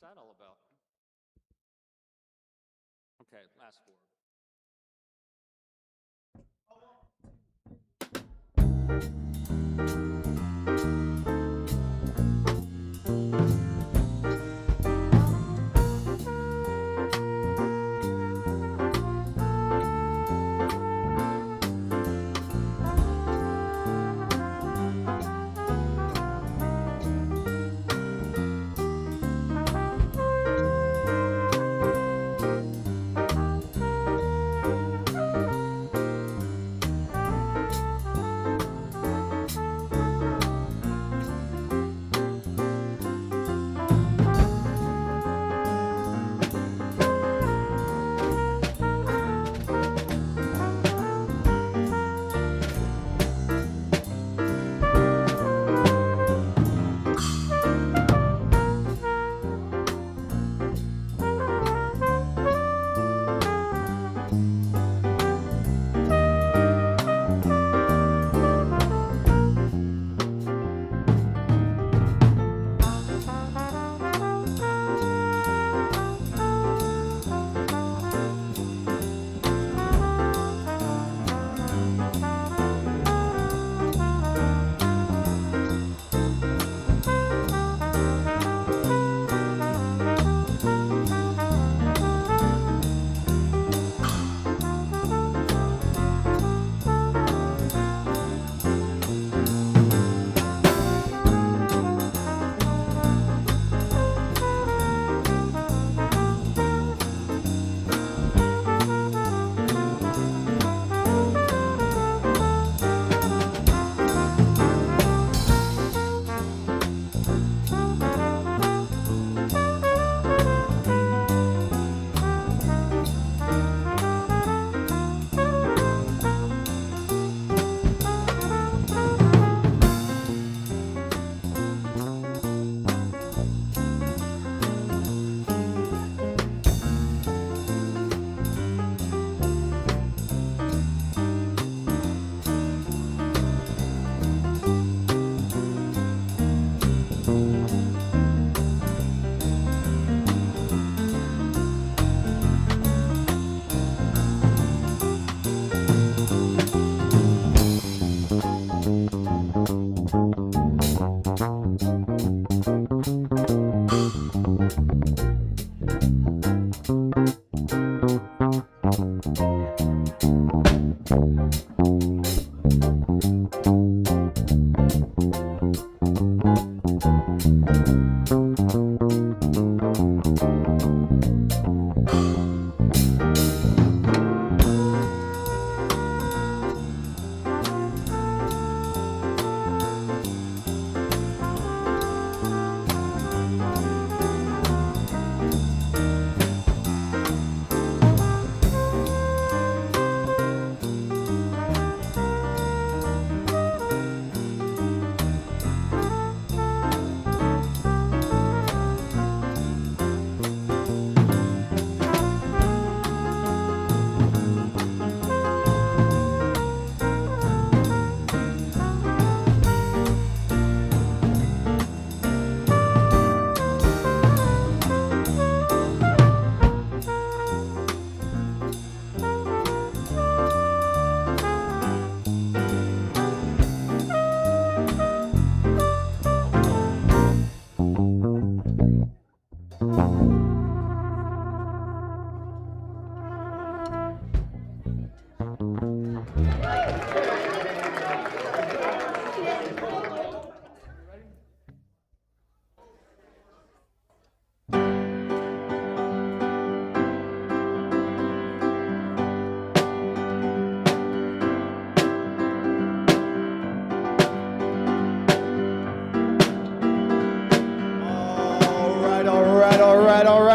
What's that all about? Okay, last four.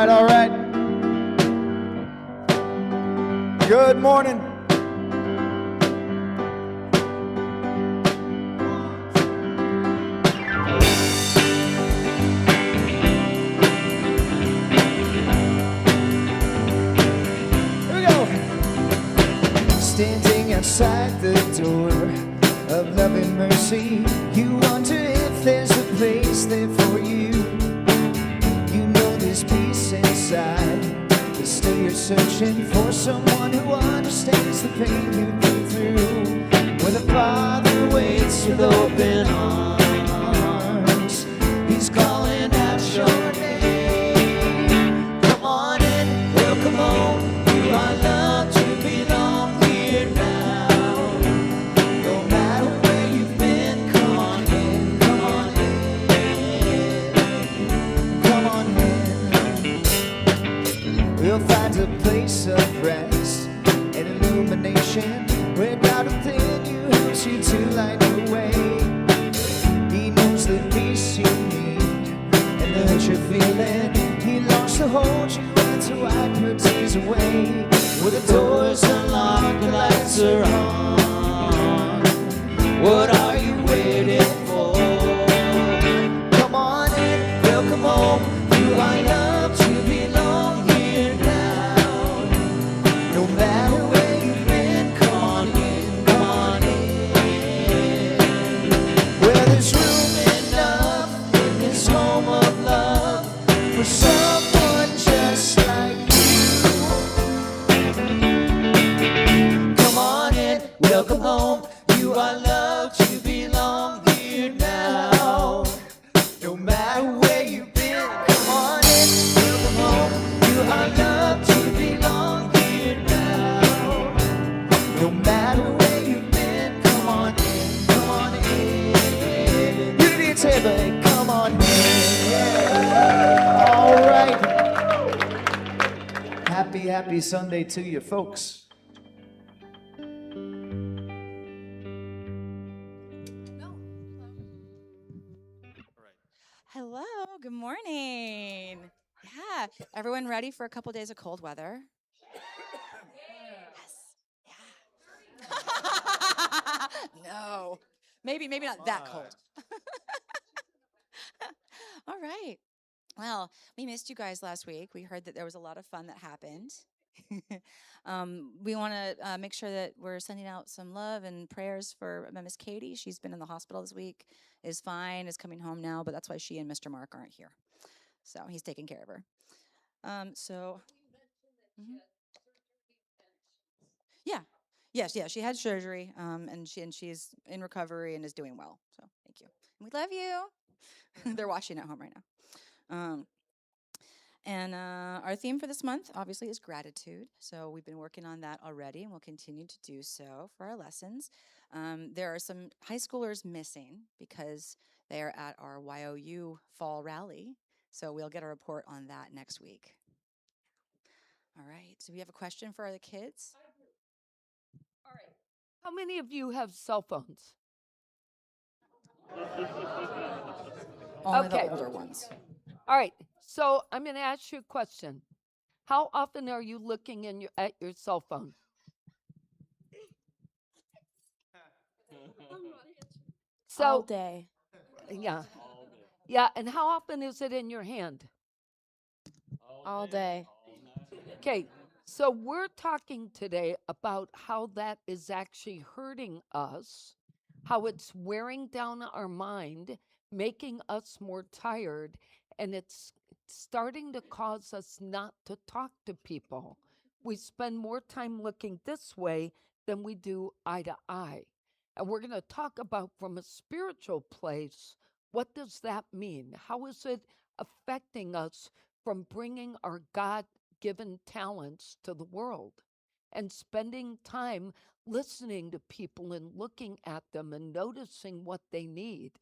All right. Good morning. Here we go. Standing outside the door of love and mercy, you wonder if there's a place there for you. You know this searching for someone who understands the pain you've been through. Where the Father waits with open arms, He's calling out your name. Come on in, welcome home. You are loved to belong here now. No matter where you've been, come on in, come on in, come on in. We'll find a place of rest and illumination where God within you helps you to light the way. He knows the peace you need and the hurt you're feeling. He longs to hold you and to wipe your tears away. Where the doors unlocked, the lights are on. What are you waiting for? Come on in, welcome home. You are loved to belong here now. No matter where you've been, come on in, come on in. Where there's room enough in this home of love for someone just like you. Come on in, welcome home. You are loved to belong here now. No matter where you've been, come on in, welcome home. You are loved to belong here now. No matter where you've been, come on in, come on in. Unity and Table, come on in. All right. Happy Sunday to you folks. Hello, good morning. Yeah, everyone ready for a couple days of cold weather? Yes. Yeah. No. Maybe not that cold. All right. Well, we missed you guys last week. We heard that there was a lot of fun that happened. We want to make sure that we're sending out some love and prayers for Miss Katie. She's been in the hospital this week, is fine, is coming home now, but that's why she and Mr. Mark aren't here. So he's taking care of her. Mhm. Yeah, yes, yeah, she had surgery, and she's in recovery and is doing well. So thank you. We love you. They're watching at home right now. And our theme for this month, obviously, is gratitude. So we've been working on that already, and we'll continue to do so for our lessons. There are some high schoolers missing because they are at our YOU fall rally. So we'll get a report on that next week. All right. So we have a question for the kids. All right. How many of you have cell phones? Only Okay. the older ones. All right. So I'm going to ask you a question. How often are you looking at your cell phone? All So day. yeah. Yeah, and how often is it in your hand? All day. Okay. So we're talking today about how that is actually hurting us, how it's wearing down our mind, making us more tired, and it's starting to cause us not to talk to people. We spend more time looking this way than we do eye to eye. And we're going to talk about from a spiritual place, what does that mean? How is it affecting us from bringing our God given talents to the world and spending time listening to people and looking at them and noticing what they need?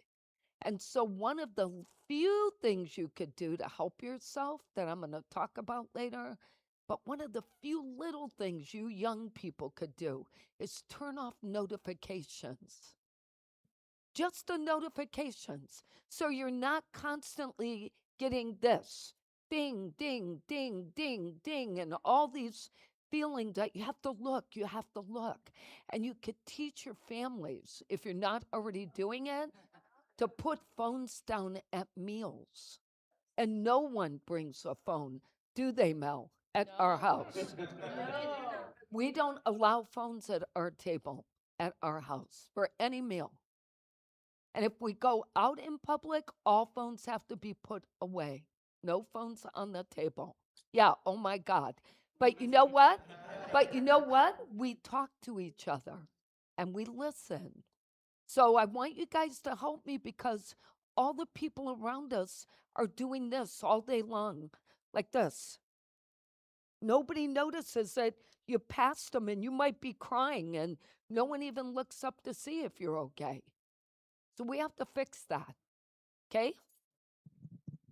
And so, one of the few things you could do to help yourself that I'm going to talk about later, but one of the few little things you young people could do is turn off notifications. Just the notifications. So you're not constantly getting this ding, ding, ding, ding, ding, and all these feelings that you have to look, you have to look. And you could teach your families, if you're not already doing it, to put phones down at meals. And no one brings a phone, do they, Mel, at our house? We don't allow phones at our table at our house for any meal. And if we go out in public, all phones have to be put away. No phones on the table. Yeah, oh my God. But you know what? But you know what? We talk to each other and we listen. So I want you guys to help me because all the people around us are doing this all day long, like this. Nobody notices that you passed them and you might be crying, and no one even looks up to see if you're okay. So we have to fix that. Okay?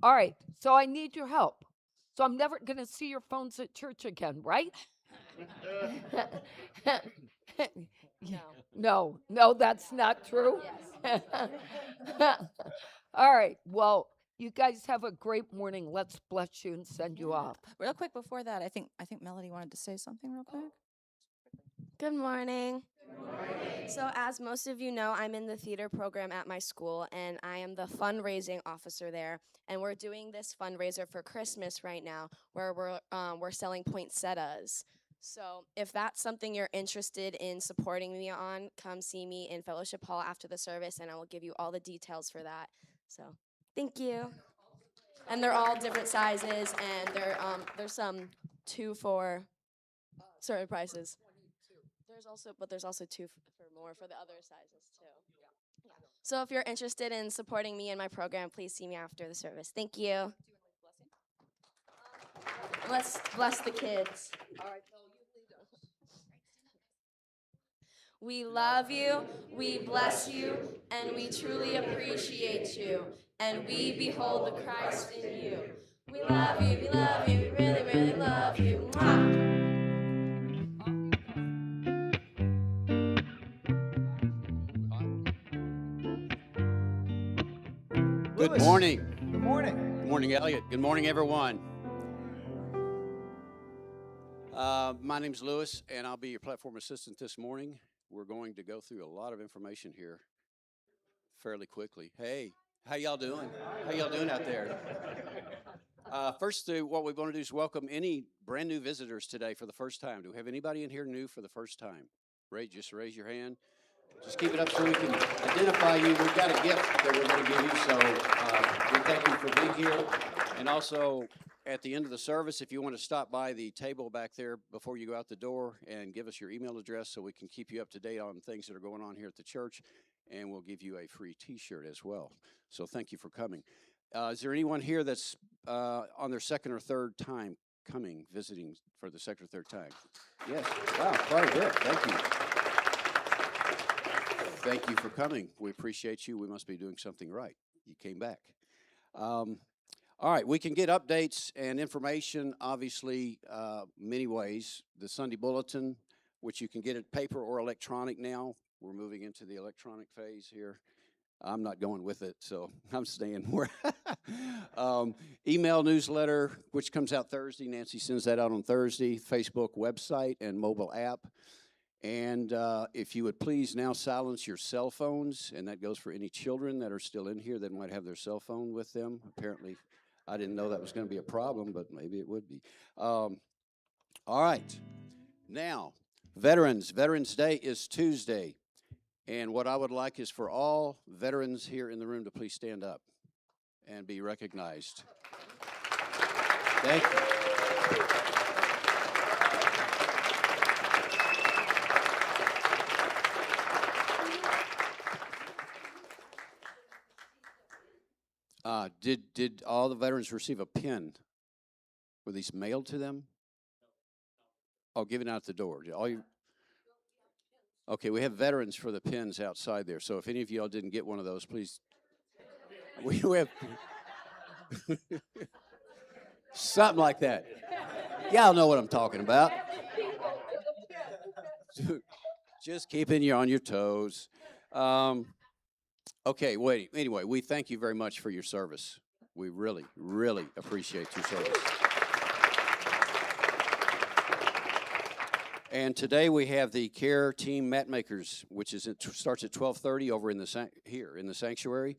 All right. So I need your help. So I'm never going to see your phones at church again, right? No, that's not true. Yes. All right. Well, you guys have a great morning. Let's bless you and send you off. Real quick before that, I think Melody wanted to say something real quick. Good morning. So, as most of you know, I'm in the theater program at my school, and I am the fundraising officer there. And we're doing this fundraiser for Christmas right now, where we're selling poinsettias. So, if that's something you're interested in supporting me on, come see me in Fellowship Hall after the service, and I will give you all the details for that. So, thank you. And they're all different sizes, and there's some 2 for certain prices. There's also two for more for the other sizes too. Yeah. So if you're interested in supporting me and my program, please see me after the service. Thank you. Let's bless the kids. We love you, we bless you, and we truly appreciate you. And we behold the Christ in you. We love you, we really, really love you. Mwah. Good Louis, morning. Good morning. Good morning, Elliot. Good morning, everyone. My name's Louis, and I'll be your platform assistant this morning. We're going to go through a lot of information here fairly quickly. Hey, how y'all doing? How y'all doing out there? First, what we want to do is welcome any brand new visitors today for the first time. Do we have anybody in here new for the first time? Just raise your hand. Just keep it up so we can identify you. We've got a gift that we're going to give you, so we thank you for being here. And also, at the end of the service, if you want to stop by the table back there before you go out the door and give us your email address so we can keep you up to date on things that are going on here at the church, and we'll give you a free T-shirt as well. So thank you for coming. Is there anyone here that's on their second or third time visiting for the second or third time? Yes. Wow, quite a bit. Thank you. Thank you for coming. We appreciate you. We must be doing something right. You came back. All right, we can get updates and information, obviously, many ways. The Sunday Bulletin, which you can get at paper or electronic now. We're moving into the electronic phase here. I'm not going with it, so I'm staying where. Email newsletter, which comes out Thursday. Nancy sends that out on Thursday. Facebook website and mobile app. And if you would please now silence your cell phones, and that goes for any children that are still in here that might have their cell phone with them. Apparently, I didn't know that was going to be a problem, but maybe it would be. All right. Now, Veterans Day is Tuesday. And what I would like is for all veterans here in the room to please stand up and be recognized. Thank you. Did all the veterans receive a pin? Were these mailed to them? Oh, given out the door. Okay, we have veterans for the pins outside there. So if any of y'all didn't get one of those, please. We have something like that. Y'all know what I'm talking about. Just keeping you on your toes. Okay, wait. Anyway, we thank you very much for your service. We really, really appreciate your service. And today we have the Care Team Mat Makers, which starts at 12:30 over in here in the sanctuary,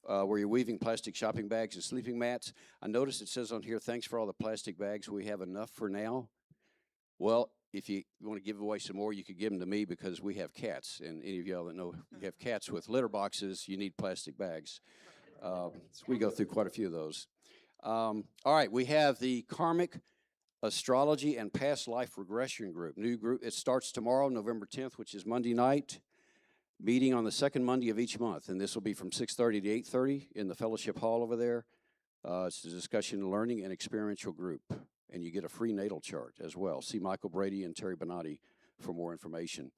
where you're weaving plastic shopping bags and sleeping mats. I noticed it says on here, thanks for all the plastic bags. We have enough for now. Well, if you want to give away some more, you could give them to me because we have cats. And any of y'all that know you have cats with litter boxes, you need plastic bags. So we go through quite a few of those. All right, we have the Karmic Astrology and Past Life Regression Group. New group. It starts tomorrow, November 10th, which is Monday night. Meeting on the second Monday of each month, and this will be from 6:30 to 8:30 in the fellowship hall over there. It's a discussion, learning, and experiential group, and you get a free natal chart as well. See Michael Brady and Terry Bonatti for more information.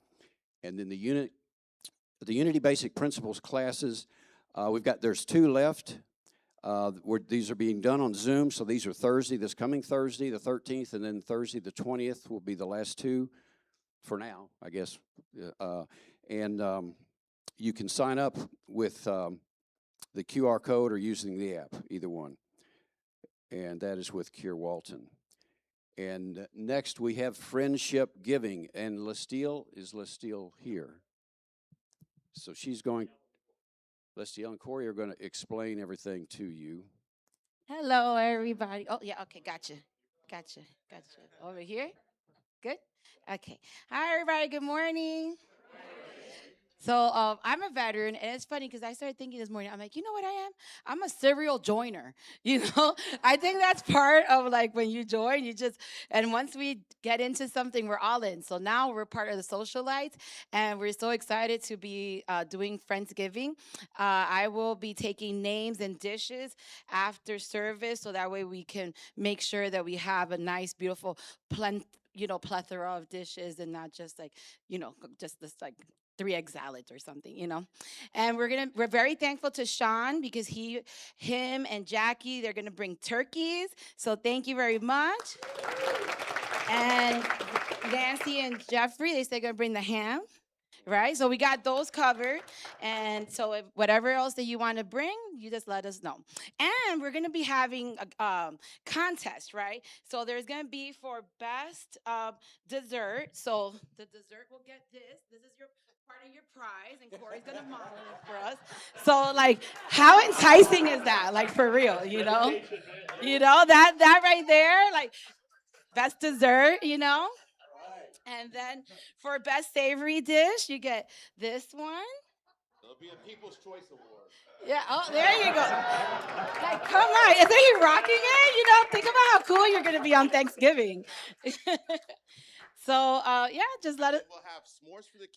And then the Unity Basic Principles classes, there's 2 left. These are being done on Zoom, so these are Thursday, this coming Thursday, the 13th, and then Thursday, the 20th will be the last 2 for now, I guess. You can sign up with the QR code or using the app, either one. And that is with Keir Walton. And next we have Friendship Giving, and Lestille here? So Lestille and Corey are going to explain everything to you. Hello, everybody. Oh, yeah, okay, gotcha. Over here? Good? Okay. Hi, everybody. Good morning. So I'm a veteran, and it's funny because I started thinking this morning, I'm like, you know what I am? I'm a serial joiner. I think that's part of like when you join, and once we get into something, we're all in. So now we're part of the socialites, and we're so excited to be doing Friendsgiving. I will be taking names and dishes after service, so that way we can make sure that we have a nice, beautiful plethora of dishes, and not just like, just this like 3-egg salad or something. And we're very thankful to Sean because him and Jackie, they're gonna bring turkeys. So thank you very much. And Nancy and Jeffrey, they said they're gonna bring the ham. Right, so we got those covered, and so whatever else that you want to bring, you just let us know. And we're gonna be having a contest, right? So there's gonna be for best dessert. So the dessert will get this. This is your part of your prize, and Corey's gonna model it for us. So like, how enticing is that? Like for real, that right there, like best dessert, And then for best savory dish, you get this one. It'll be a People's Choice Award. Yeah, oh, there you go. Like, come on. Isn't he rocking it? Think about how cool you're going to be on Thanksgiving. So, just let it. We'll have s'mores for the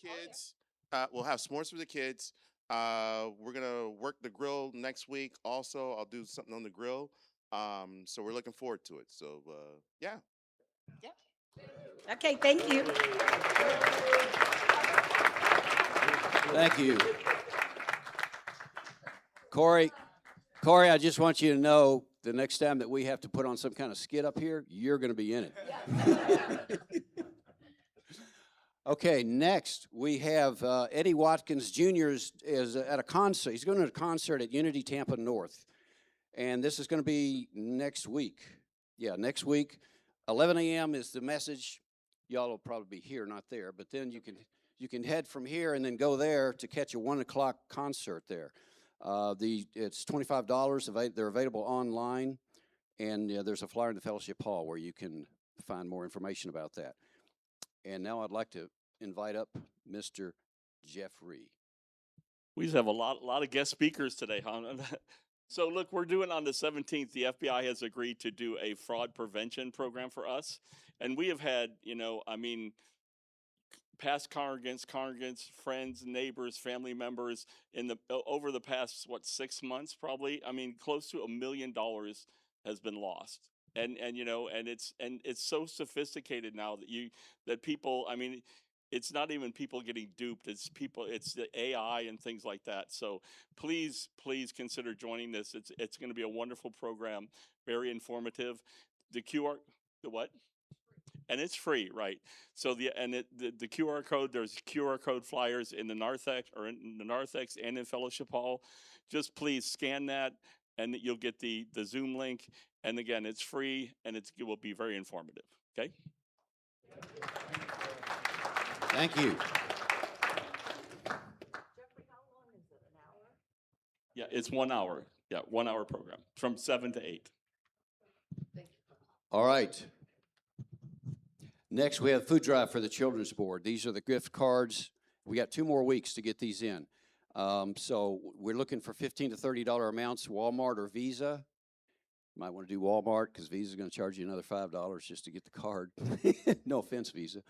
kids. We're going to work the grill next week. Also, I'll do something on the grill. So we're looking forward to it. So, yeah. Yep. Okay, thank you. Thank you. Corey, I just want you to know the next time that we have to put on some kind of skit up here, you're going to be in it. Okay, next we have Eddie Watkins Jr. is at a concert. He's going to a concert at Unity Tampa North. And this is going to be next week. Yeah, next week. 11 a.m. is the message. Y'all will probably be here, not there. But then you can head from here and then go there to catch a 1 o'clock concert there. It's $25. They're available online, and there's a flyer in the fellowship hall where you can find more information about that. And now I'd like to invite up Mr. Jeffrey. We just have a lot of guest speakers today, huh? So look, we're doing on the 17th, the FBI has agreed to do a fraud prevention program for us. And we have had, past congregants, friends, neighbors, family members over the past 6 months probably. Close to $1 million has been lost. And it's so sophisticated now that people, it's not even people getting duped. It's the AI and things like that. So please consider joining this. It's going to be a wonderful program, very informative. The what? And it's free, right? So the QR code, there's QR code flyers in the narthex and in Fellowship Hall. Just please scan that, and you'll get the Zoom link. And again, it's free, and it will be very informative. Okay. Thank you. Jeffrey, how long is it? An hour? Yeah, it's 1 hour. Yeah, 1 hour program from 7 to 8. Thank you. All right. Next, we have food drive for the Children's Board. These are the gift cards. We got 2 more weeks to get these in. So we're looking for $15 to $30 amounts, Walmart or Visa. Might want to do Walmart because Visa's going to charge you another $5 just to get the card. No offense, Visa.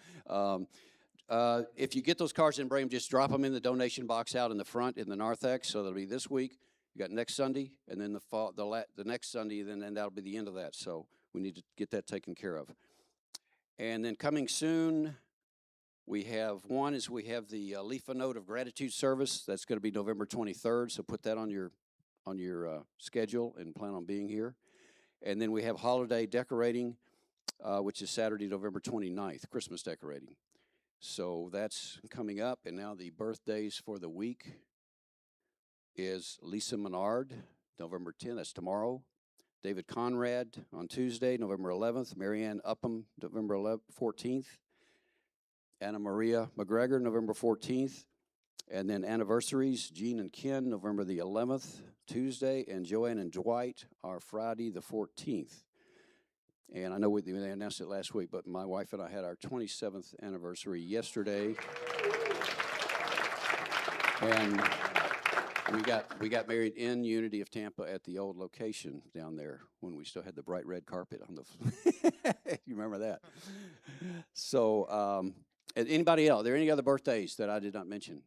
If you get those cards and bring them, just drop them in the donation box out in the front in the narthex. So that'll be this week. You got next Sunday, and then the next Sunday, then that'll be the end of that. So we need to get that taken care of. And then coming soon, we have the Leaf a Note of Gratitude service. That's going to be November 23rd. So put that on your schedule and plan on being here. And then we have holiday decorating, which is Saturday, November 29th, Christmas decorating. So that's coming up. And now the birthdays for the week is Lisa Menard, November 10th, that's tomorrow. David Conrad on Tuesday, November 11th. Marianne Upham, November 14th. Anna Maria McGregor, November 14th. And then anniversaries, Jean and Ken, November the 11th, Tuesday, and Joanne and Dwight are Friday the 14th. And I know they announced it last week, but my wife and I had our 27th anniversary yesterday. And we got married in Unity of Tampa at the old location down there when we still had the bright red carpet on the. You remember that? So, anybody else? Are there any other birthdays that I did not mention?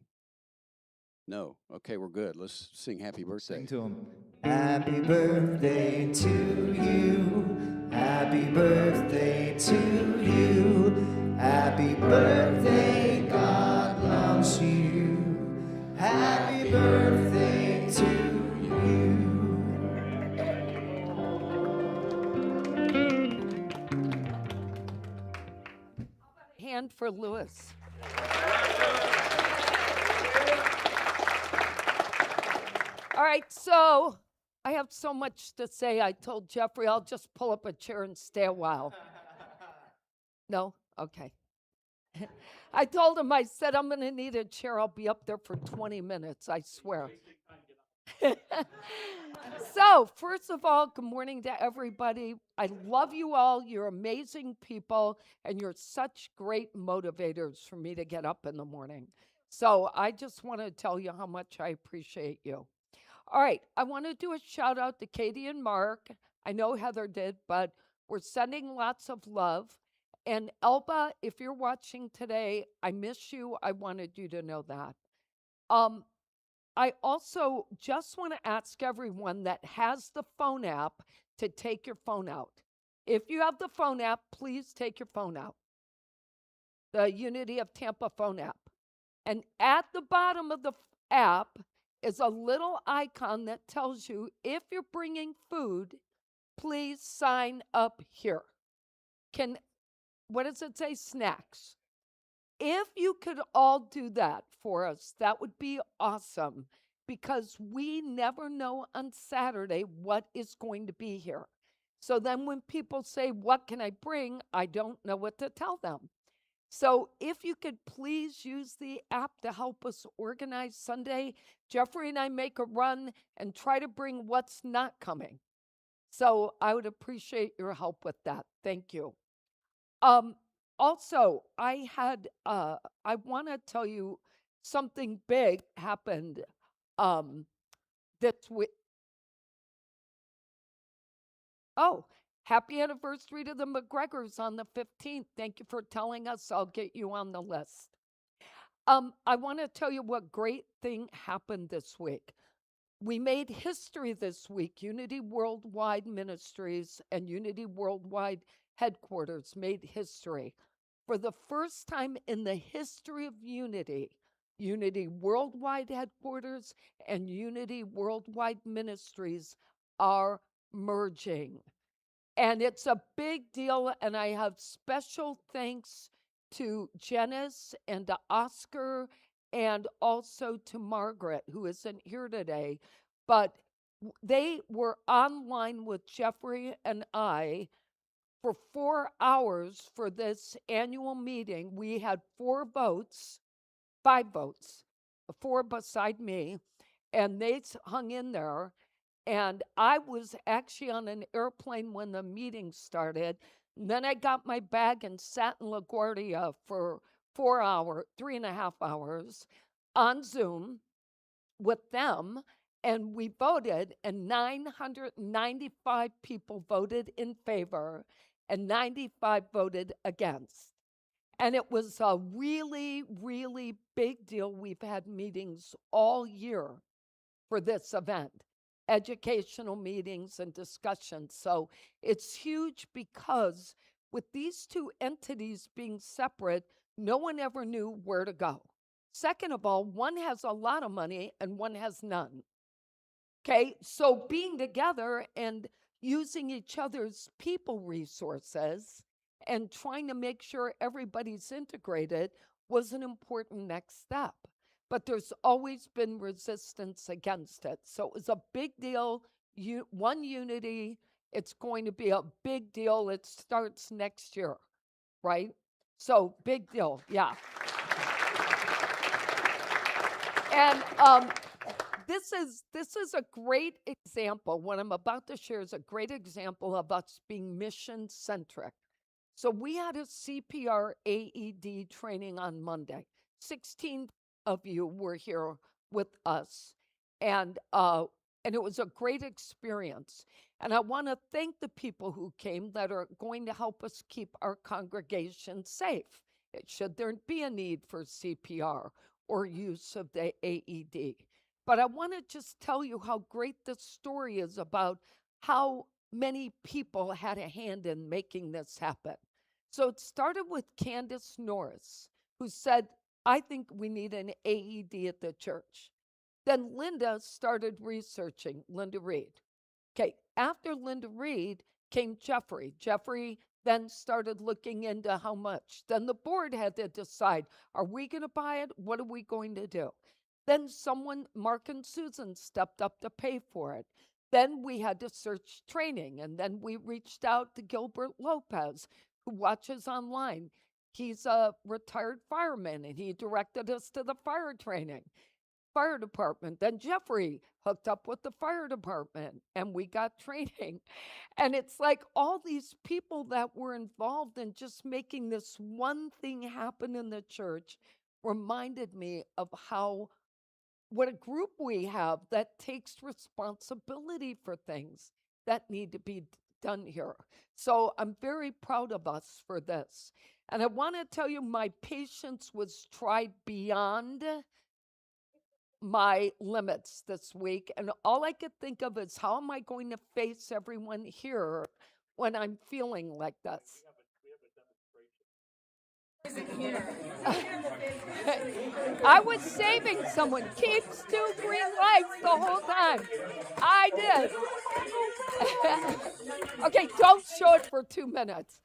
No. Okay, we're good. Let's sing happy birthday. Sing to him. Happy birthday to you. Happy birthday to you. Happy birthday, God loves you. Happy birthday to you. Hand for Lewis. All right, so I have so much to say. I told Jeffrey I'll just pull up a chair and stay a while. No? Okay. I told him, I said, I'm going to need a chair. I'll be up there for 20 minutes, I swear. So, first of all, good morning to everybody. I love you all. You're amazing people, and you're such great motivators for me to get up in the morning. So, I just want to tell you how much I appreciate you. All right, I want to do a shout out to Katie and Mark. I know Heather did, but we're sending lots of love. And Elba, if you're watching today, I miss you. I wanted you to know that. I also just want to ask everyone that has the phone app to take your phone out. If you have the phone app, please take your phone out. The Unity of Tampa phone app. And at the bottom of the app is a little icon that tells you if you're bringing food, please sign up here. What does it say? Snacks. If you could all do that for us, that would be awesome, because we never know on Saturday what is going to be here. So then when people say, what can I bring? I don't know what to tell them. So if you could please use the app to help us organize Sunday, Jeffrey and I make a run and try to bring what's not coming. So I would appreciate your help with that. Thank you. Also, I want to tell you something big happened this week. Oh, happy anniversary to the McGregors on the 15th. Thank you for telling us. I'll get you on the list. I want to tell you what great thing happened this week. We made history this week. Unity Worldwide Ministries and Unity Worldwide Headquarters made history. For the first time in the history of Unity, Unity Worldwide Headquarters and Unity Worldwide Ministries are merging. And it's a big deal, and I have special thanks to Janice and to Oscar and also to Margaret, who isn't here today. But they were online with Jeffrey and I for 4 hours for this annual meeting. We had 5 votes, 4 beside me, and they hung in there. And I was actually on an airplane when the meeting started. And then I got my bag and sat in LaGuardia for 3.5 hours on Zoom with them. and we voted, and 995 people voted in favor, and 95 voted against. And it was a really, really big deal. We've had meetings all year for this event, educational meetings and discussions. So it's huge because with these two entities being separate, no one ever knew where to go. Second of all, one has a lot of money and one has none. Okay, so being together and using each other's people resources and trying to make sure everybody's integrated was an important next step. But there's always been resistance against it. So it was a big deal. One unity, it's going to be a big deal. It starts next year, right? So big deal, yeah. And this is a great example. What I'm about to share is a great example of us being mission centric. So we had a CPR AED training on Monday. 16 of you were here with us, and it was a great experience. And I want to thank the people who came that are going to help us keep our congregation safe. Should there be a need for CPR or use of the AED. But I want to just tell you how great this story is about how many people had a hand in making this happen. So it started with Candace Norris, who said, I think we need an AED at the church. Then Linda started researching, Linda Reed. Okay, after Linda Reed came Jeffrey. Jeffrey then started looking into how much. Then the board had to decide, are we going to buy it? What are we going to do? Then someone, Mark and Susan, stepped up to pay for it. Then we had to search training, and then we reached out to Gilbert Lopez, who watches online. He's a retired fireman, and he directed us to the fire training. Fire department. Then Jeffrey hooked up with the fire department and we got training. And it's like all these people that were involved in just making this one thing happen in the church reminded me of what a group we have that takes responsibility for things that need to be done here. So I'm very proud of us for this. And I want to tell you, my patience was tried beyond my limits this week. And all I could think of is how am I going to face everyone here when I'm feeling like this? I was saving someone. Keeps two green lights the whole time. I did. Okay, don't show it for 2 minutes.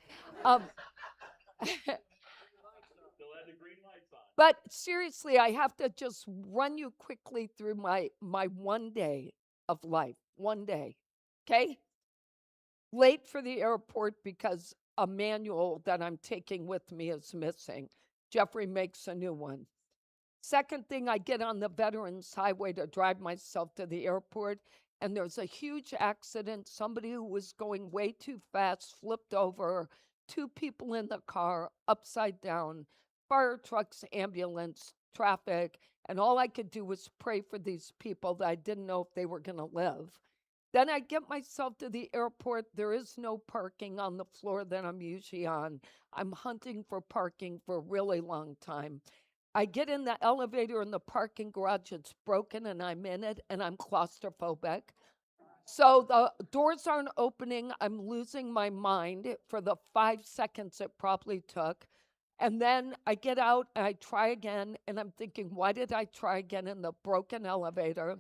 But seriously, I have to just run you quickly through my one day of life. One day. Okay? Late for the airport because a manual that I'm taking with me is missing. Jeffrey makes a new one. Second thing, I get on the Veterans Highway to drive myself to the airport, and there's a huge accident. Somebody who was going way too fast flipped over, 2 people in the car, upside down, fire trucks, ambulance, traffic, and all I could do was pray for these people that I didn't know if they were going to live. Then I get myself to the airport. There is no parking on the floor that I'm usually on. I'm hunting for parking for a really long time. I get in the elevator in the parking garage, it's broken and I'm in it and I'm claustrophobic. So the doors aren't opening. I'm losing my mind for the 5 seconds it probably took. And then I get out and I try again and I'm thinking, why did I try again in the broken elevator?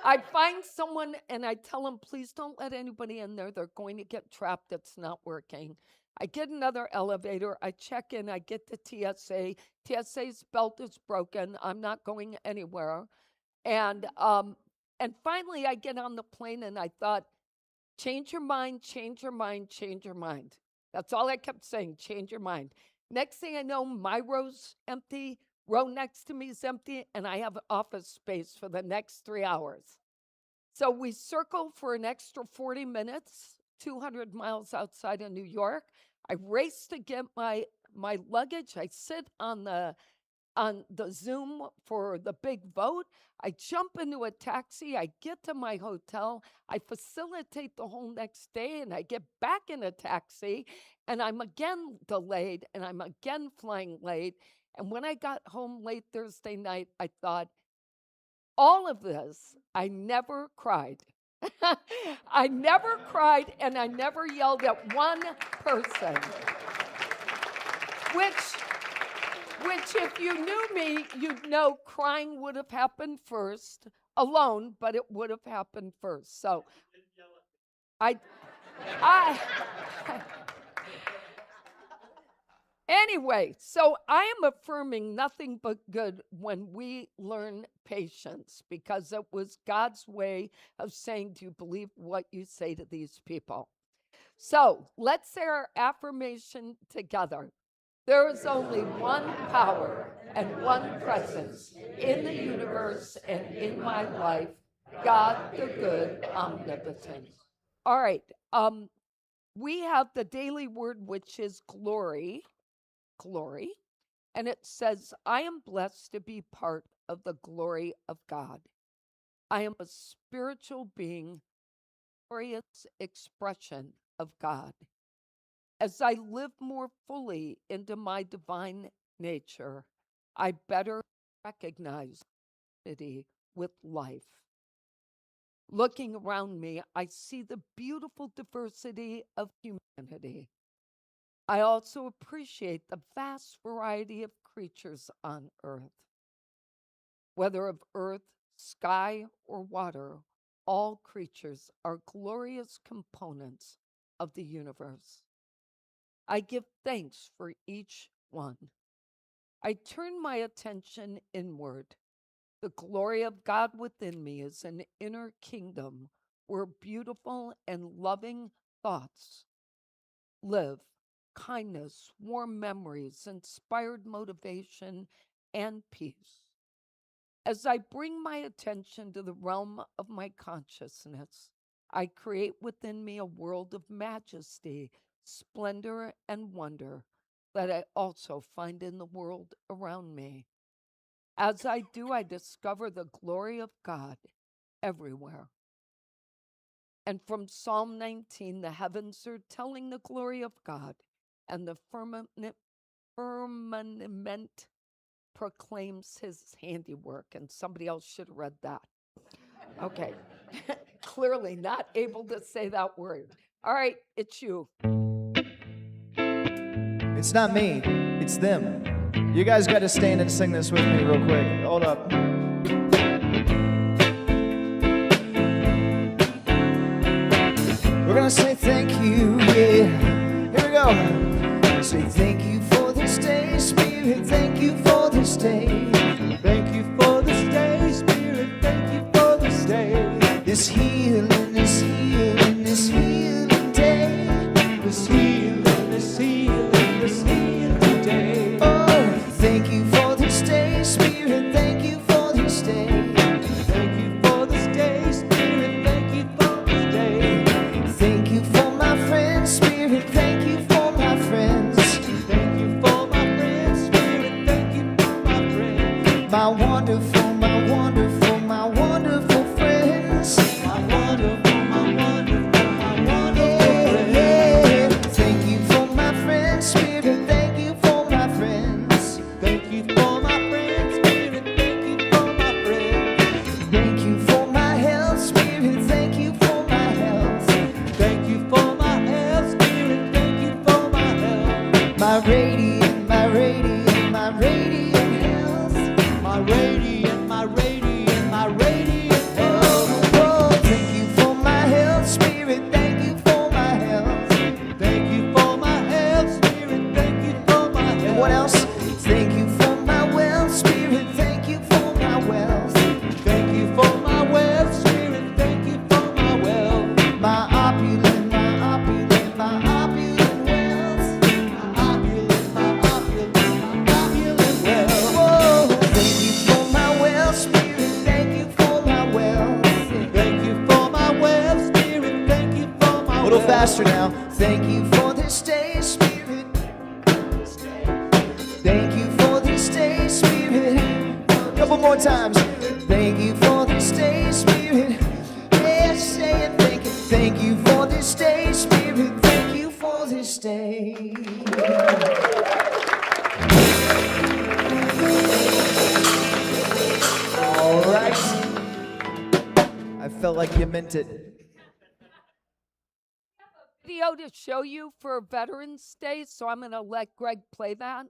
I find someone and I tell them, please don't let anybody in there. They're going to get trapped. It's not working. I get another elevator. I check in. I get to TSA. TSA's belt is broken. I'm not going anywhere. And finally, I get on the plane and I thought, change your mind, change your mind, change your mind. That's all I kept saying, change your mind. Next thing I know, my row's empty, row next to me is empty, and I have office space for the next 3 hours. So we circle for an extra 40 minutes, 200 miles outside of New York. I race to get my luggage. I sit on the on the Zoom for the big vote. I jump into a taxi. I get to my hotel. I facilitate the whole next day, and I get back in a taxi, and I'm again delayed, and I'm again flying late. And when I got home late Thursday night, I thought, all of this, I never cried. I never cried, and I never yelled at one person. Which, if you knew me, you'd know crying would have happened first, alone, but it would have happened first. So, I anyway, so I am affirming nothing but good when we learn patience, because it was God's way of saying, do you believe what you say to these people? So let's say our affirmation together. There is only one power and one presence in the universe and in my life, God the good, omnipotent. All right, we have the daily word, which is glory, and it says, I am blessed to be part of the glory of God. I am a spiritual being, glorious expression of God. As I live more fully into my divine nature, I better recognize unity with life. Looking around me, I see the beautiful diversity of humanity. I also appreciate the vast variety of creatures on earth. Whether of earth, sky, or water, all creatures are glorious components of the universe. I give thanks for each one. I turn my attention inward. The glory of God within me is an inner kingdom where beautiful and loving thoughts live, kindness, warm memories, inspired motivation, and peace. As I bring my attention to the realm of my consciousness, I create within me a world of majesty, splendor, and wonder that I also find in the world around me. As I do, I discover the glory of God everywhere. And from Psalm 19, the heavens are telling the glory of God, and the firmament proclaims his handiwork. And somebody else should have read that. Okay. Clearly not able to say that word. All right, it's you. It's not me, it's them. You guys got to stand and sing this with me real quick. Hold up. We're gonna say thank you, yeah. Here we go. Say thank you for this day, Spirit. Thank you for this day. Thank you for this day, Spirit. Thank you for this day. This healing, this healing, this healing day. This healing, this healing, this healing day. Oh, thank you for this day, Spirit. Thank you for this day. Thank you for this day, Spirit. Thank you for this day. Thank you for my friends, Spirit. Thank you for my friends. Thank you for my friends, Spirit. Thank you for my friends. My wonderful, my wonderful, my wonderful friends. My wonderful, my wonderful, my wonderful Yeah, friends. yeah. Thank you for my friends, Spirit. Thank you for my friends. Thank you for my friends, Spirit. Thank you for my friends. Thank you for my health, Spirit. Thank you for my health. Thank you for my health, Spirit. Thank you for my health. My radiant, my radiant, my radiant health. My radiant, my radiant, my radiant health. Oh, oh, thank you for my health, Spirit. Thank you for my health. Thank you for my health, Spirit. Thank you for my health. And what else? Thank you for my wealth, Spirit. Thank you for my wealth. Thank you for my wealth, Spirit. Thank you for my wealth. My opulent, my opulent, my opulent wealth. My opulent, my opulent, my opulent wealth. Whoa, thank you for my wealth, Spirit. Thank you for my wealth. Thank you for my wealth, Spirit. Thank you for my A little wealth. faster now. Thank you for this day, Spirit. Thank you for this day, Spirit. couple more times. Thank you for this day, Spirit. Yeah, say it. Thank you for this day, Spirit. Thank you for this day. All right. I felt like you meant it. Video to show you for Veterans Day, so I'm going to let Greg play that.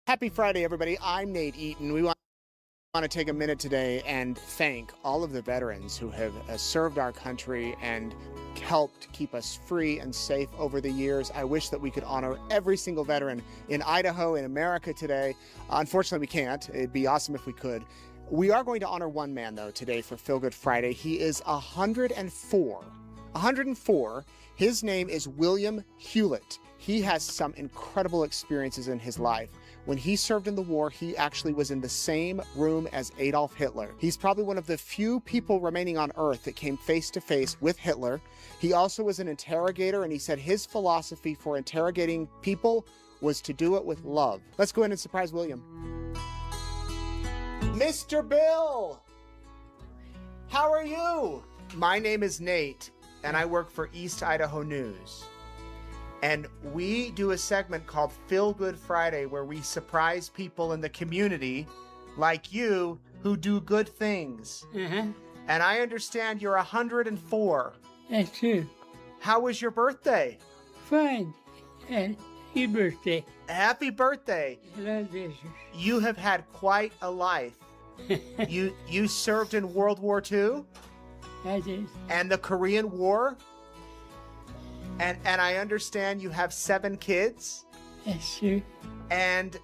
Happy Friday, everybody. I'm Nate Eaton. We want to take a minute today and thank all of the veterans who have served our country and helped keep us free and safe over the years. I wish that we could honor every single veteran in Idaho, in America today. Unfortunately, we can't. It'd be awesome if we could. We are going to honor one man, though, today for Feel Good Friday. He is 104. 104. His name is William Hewlett. He has some incredible experiences in his life. When he served in the war, he actually was in the same room as Adolf Hitler. He's probably one of the few people remaining on Earth that came face to face with Hitler. He also was an interrogator, and he said his philosophy for interrogating people was to do it with love. Let's go in and surprise William. Mr. Bill, how are you? My name is Nate, and I work for East Idaho News. And we do a segment called Feel Good Friday where we surprise people in the community like you who do good things. And I understand you're 104. That's true. How was your birthday? Fine. And happy birthday. Happy birthday. I love this. You have had quite a life. You served in World War II? I did. And the Korean War? And I understand you have 7 kids? That's true. And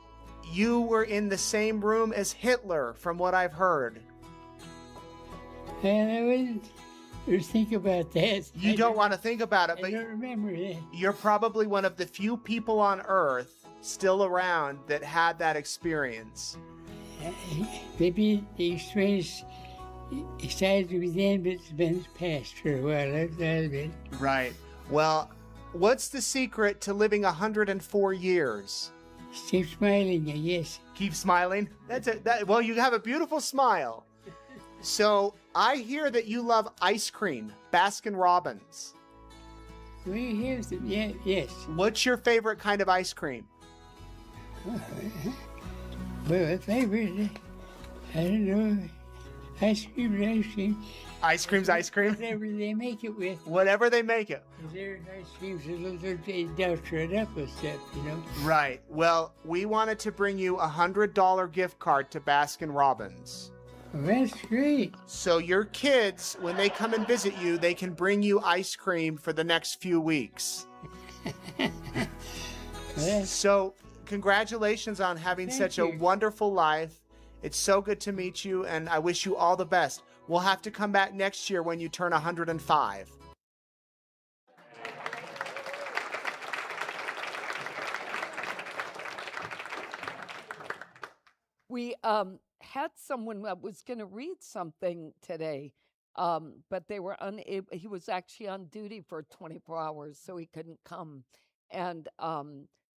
you were in the same room as Hitler, from what I've heard. And I wouldn't think about that. You don't want to think about it, I but don't remember that. you're probably one of the few people on Earth still around that had that experience. Maybe the experience started with them, but it's been past for a while. I've thought of it. Right. Well, what's the secret to living 104 years? Keep smiling, I guess. Keep smiling? Well, you have a beautiful smile. So I hear that you love ice cream, Baskin Robbins. We have some, yeah, yes. What's your favorite kind of ice cream? Well, a favorite, I don't know. Ice cream is ice cream. Ice cream's ice cream? Whatever they make it with. Whatever they make it. Their ice cream's a little doctored up with stuff, you know? Right. Well, we wanted to bring you a $100 gift card to Baskin Robbins. Well, that's great. So your kids, when they come and visit you, they can bring you ice cream for the next few weeks. So congratulations on having such a wonderful life. It's so good to meet you, and I wish you all the best. We'll have to come back next year when you turn 105. We had someone that was going to read something today, but they were unable. He was actually on duty for 24 hours, so he couldn't come. And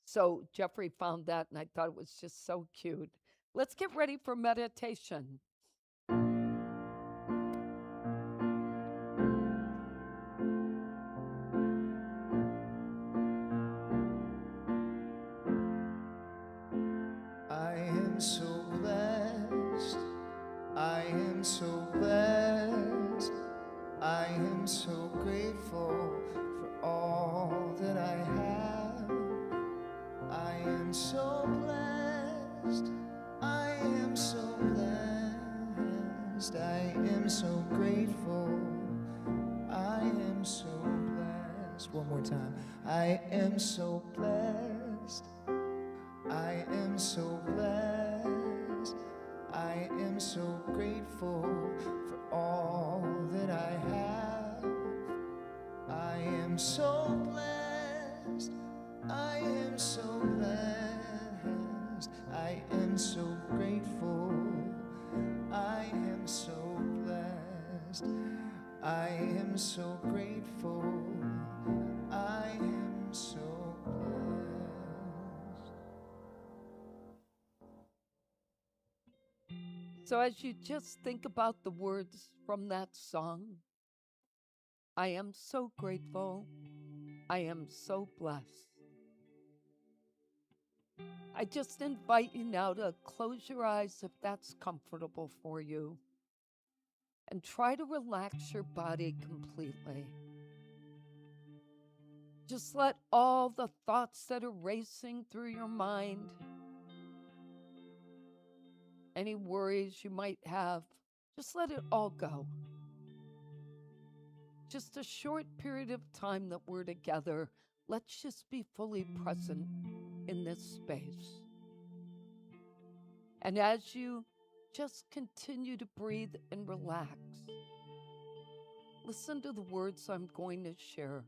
so Jeffrey found that, and I thought it was just so cute. Let's get ready for meditation. I am so blessed. I am so blessed. I am so grateful for all that I have. I am so blessed. I am so blessed. I am so grateful. I am so blessed. One more time. I am so blessed. I am so blessed. I am so grateful for all that I have. I am so blessed. I am so blessed. I am so grateful. I am so blessed. I am so grateful. I am so blessed. So as you just think about the words from that song, I am so grateful. I am so blessed. I just invite you now to close your eyes if that's comfortable for you and try to relax your body completely. Just let all the thoughts that are racing through your mind, any worries you might have, just let it all go. Just a short period of time that we're together, let's just be fully present in this space. And as you just continue to breathe and relax, listen to the words I'm going to share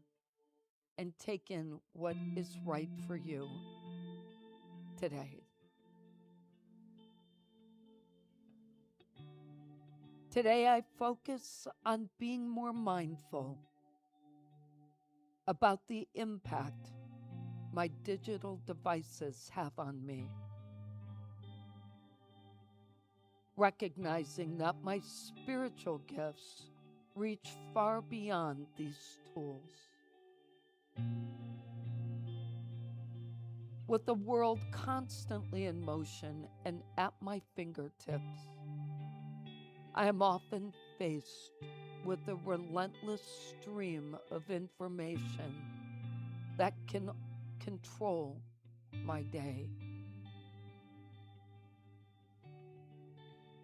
and take in what is right for you today. Today, I focus on being more mindful about the impact my digital devices have on me. Recognizing that my spiritual gifts reach far beyond these tools. With the world constantly in motion and at my fingertips, I am often faced with a relentless stream of information that can control my day.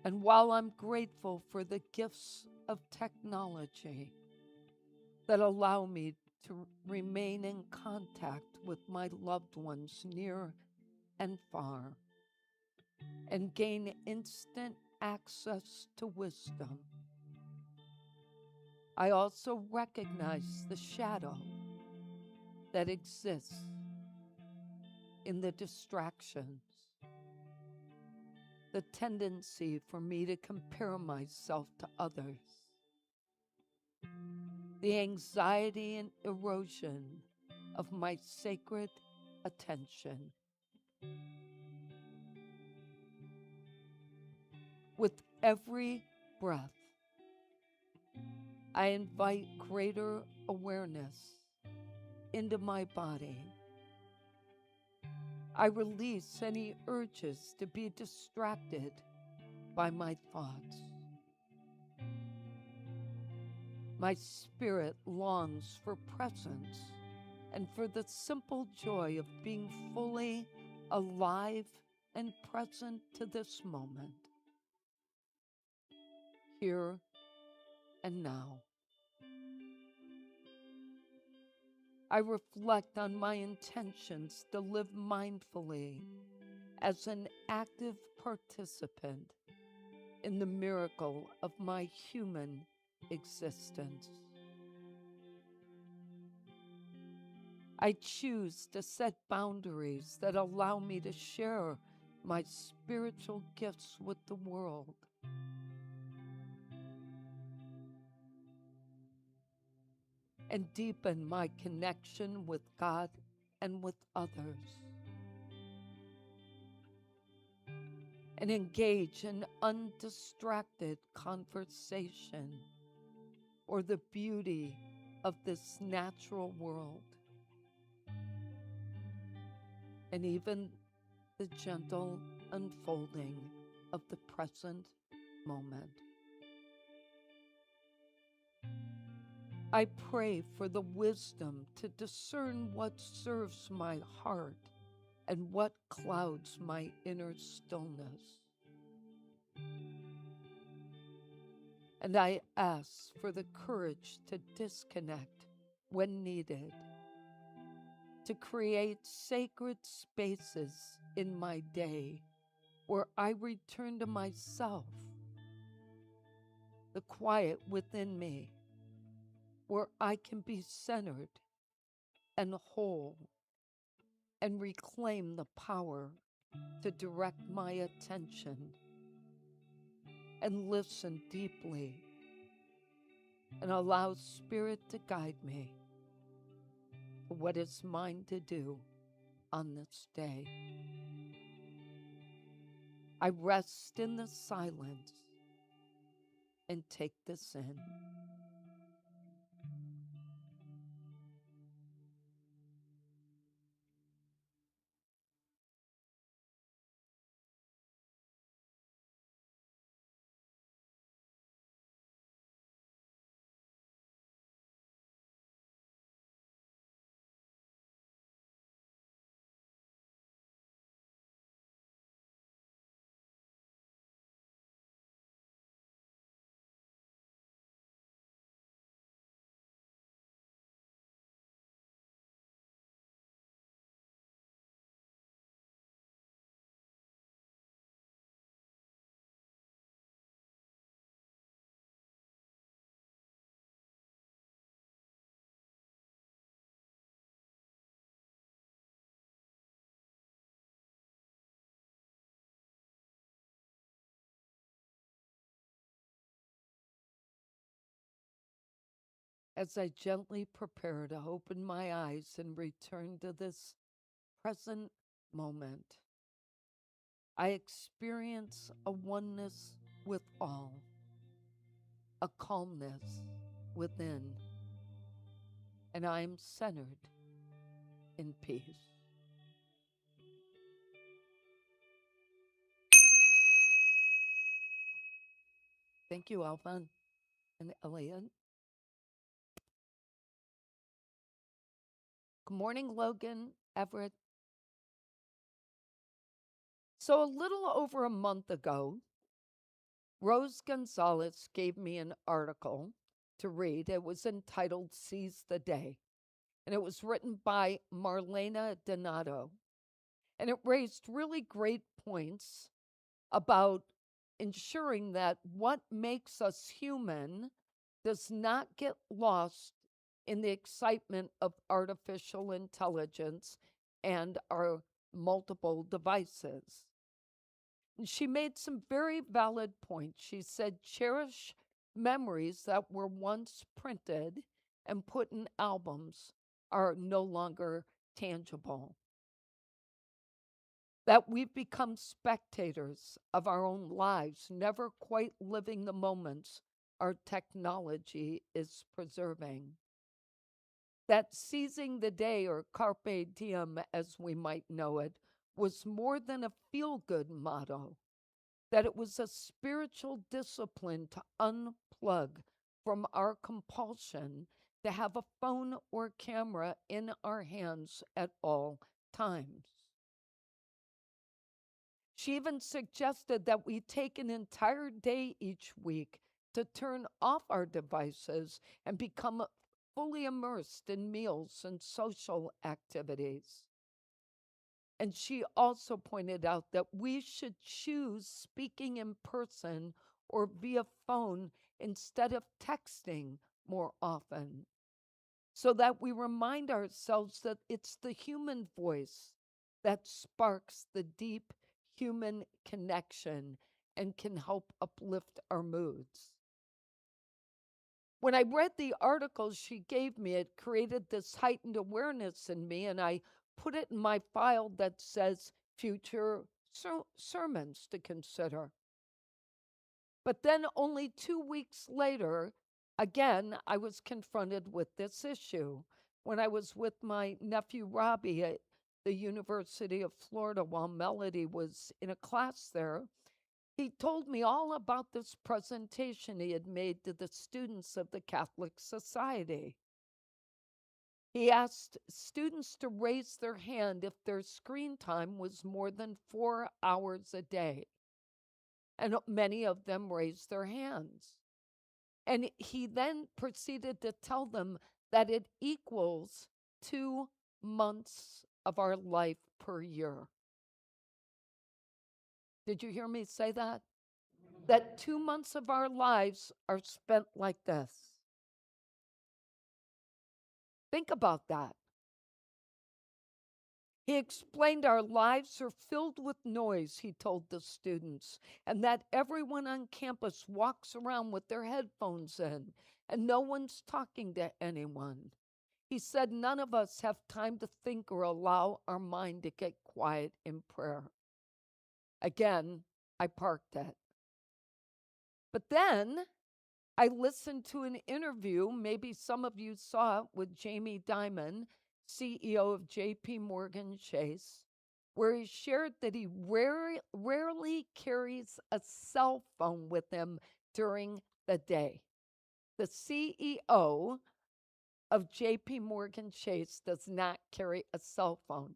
And while I'm grateful for the gifts of technology that allow me to remain in contact with my loved ones near and far, and gain instant access to wisdom, I also recognize the shadow that exists in the distractions, the tendency for me to compare myself to others, the anxiety and erosion of my sacred attention. With every breath, I invite greater awareness into my body. I release any urges to be distracted by my thoughts. My spirit longs for presence and for the simple joy of being fully alive and present to this moment, here and now. I reflect on my intentions to live mindfully as an active participant in the miracle of my human existence. I choose to set boundaries that allow me to share my spiritual gifts with the world. And deepen my connection with God and with others. And engage in undistracted conversation or the beauty of this natural world. And even the gentle unfolding of the present moment. I pray for the wisdom to discern what serves my heart and what clouds my inner stillness. And I ask for the courage to disconnect when needed, to create sacred spaces in my day where I return to myself, the quiet within me, where I can be centered and whole and reclaim the power to direct my attention and listen deeply and allow Spirit to guide me to what is mine to do on this day. I rest in the silence and take this in. As I gently prepare to open my eyes and return to this present moment, I experience a oneness with all, a calmness within, and I am centered in peace. Thank you, Alvin and Elliot. Good morning, Logan, Everett. So, a little over a month ago, Rose Gonzalez gave me an article to read. It was entitled Seize the Day, and it was written by Marlena Donato. And it raised really great points about ensuring that what makes us human does not get lost in the excitement of artificial intelligence and our multiple devices. And she made some very valid points. She said, cherish memories that were once printed and put in albums are no longer tangible. That we've become spectators of our own lives, never quite living the moments our technology is preserving. That seizing the day, or carpe diem as we might know it, was more than a feel-good motto, that it was a spiritual discipline to unplug from our compulsion to have a phone or camera in our hands at all times. She even suggested that we take an entire day each week to turn off our devices and become fully immersed in meals and social activities. And she also pointed out that we should choose speaking in person or via phone instead of texting more often, so that we remind ourselves that it's the human voice that sparks the deep human connection and can help uplift our moods. When I read the article she gave me, it created this heightened awareness in me, and I put it in my file that says future sermons to consider. But then only 2 weeks later, again, I was confronted with this issue when I was with my nephew Robbie at the University of Florida while Melody was in a class there. He told me all about this presentation he had made to the students of the Catholic Society. He asked students to raise their hand if their screen time was more than 4 hours a day. And many of them raised their hands. And he then proceeded to tell them that it equals 2 months of our life per year. Did you hear me say that? That 2 months of our lives are spent like this. Think about that. He explained our lives are filled with noise, he told the students, and that everyone on campus walks around with their headphones in, and no one's talking to anyone. He said none of us have time to think or allow our mind to get quiet in prayer. Again, I parked it. But then I listened to an interview, maybe some of you saw it, with Jamie Dimon, CEO of JP Morgan Chase, where he shared that he rarely carries a cell phone with him during the day. The CEO of JP Morgan Chase does not carry a cell phone.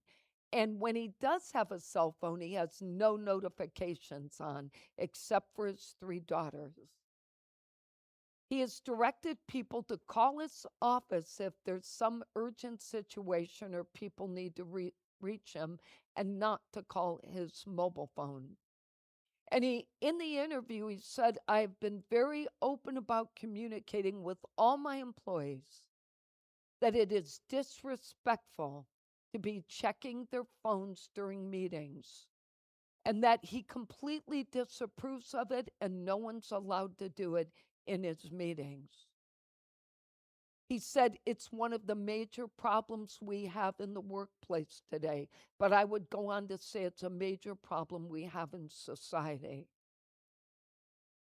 And when he does have a cell phone, he has no notifications on except for his 3 daughters. He has directed people to call his office if there's some urgent situation or people need to reach him, and not to call his mobile phone. And in the interview, he said, I've been very open about communicating with all my employees that it is disrespectful to be checking their phones during meetings, and that he completely disapproves of it and no one's allowed to do it in his meetings. He said it's one of the major problems we have in the workplace today, but I would go on to say it's a major problem we have in society.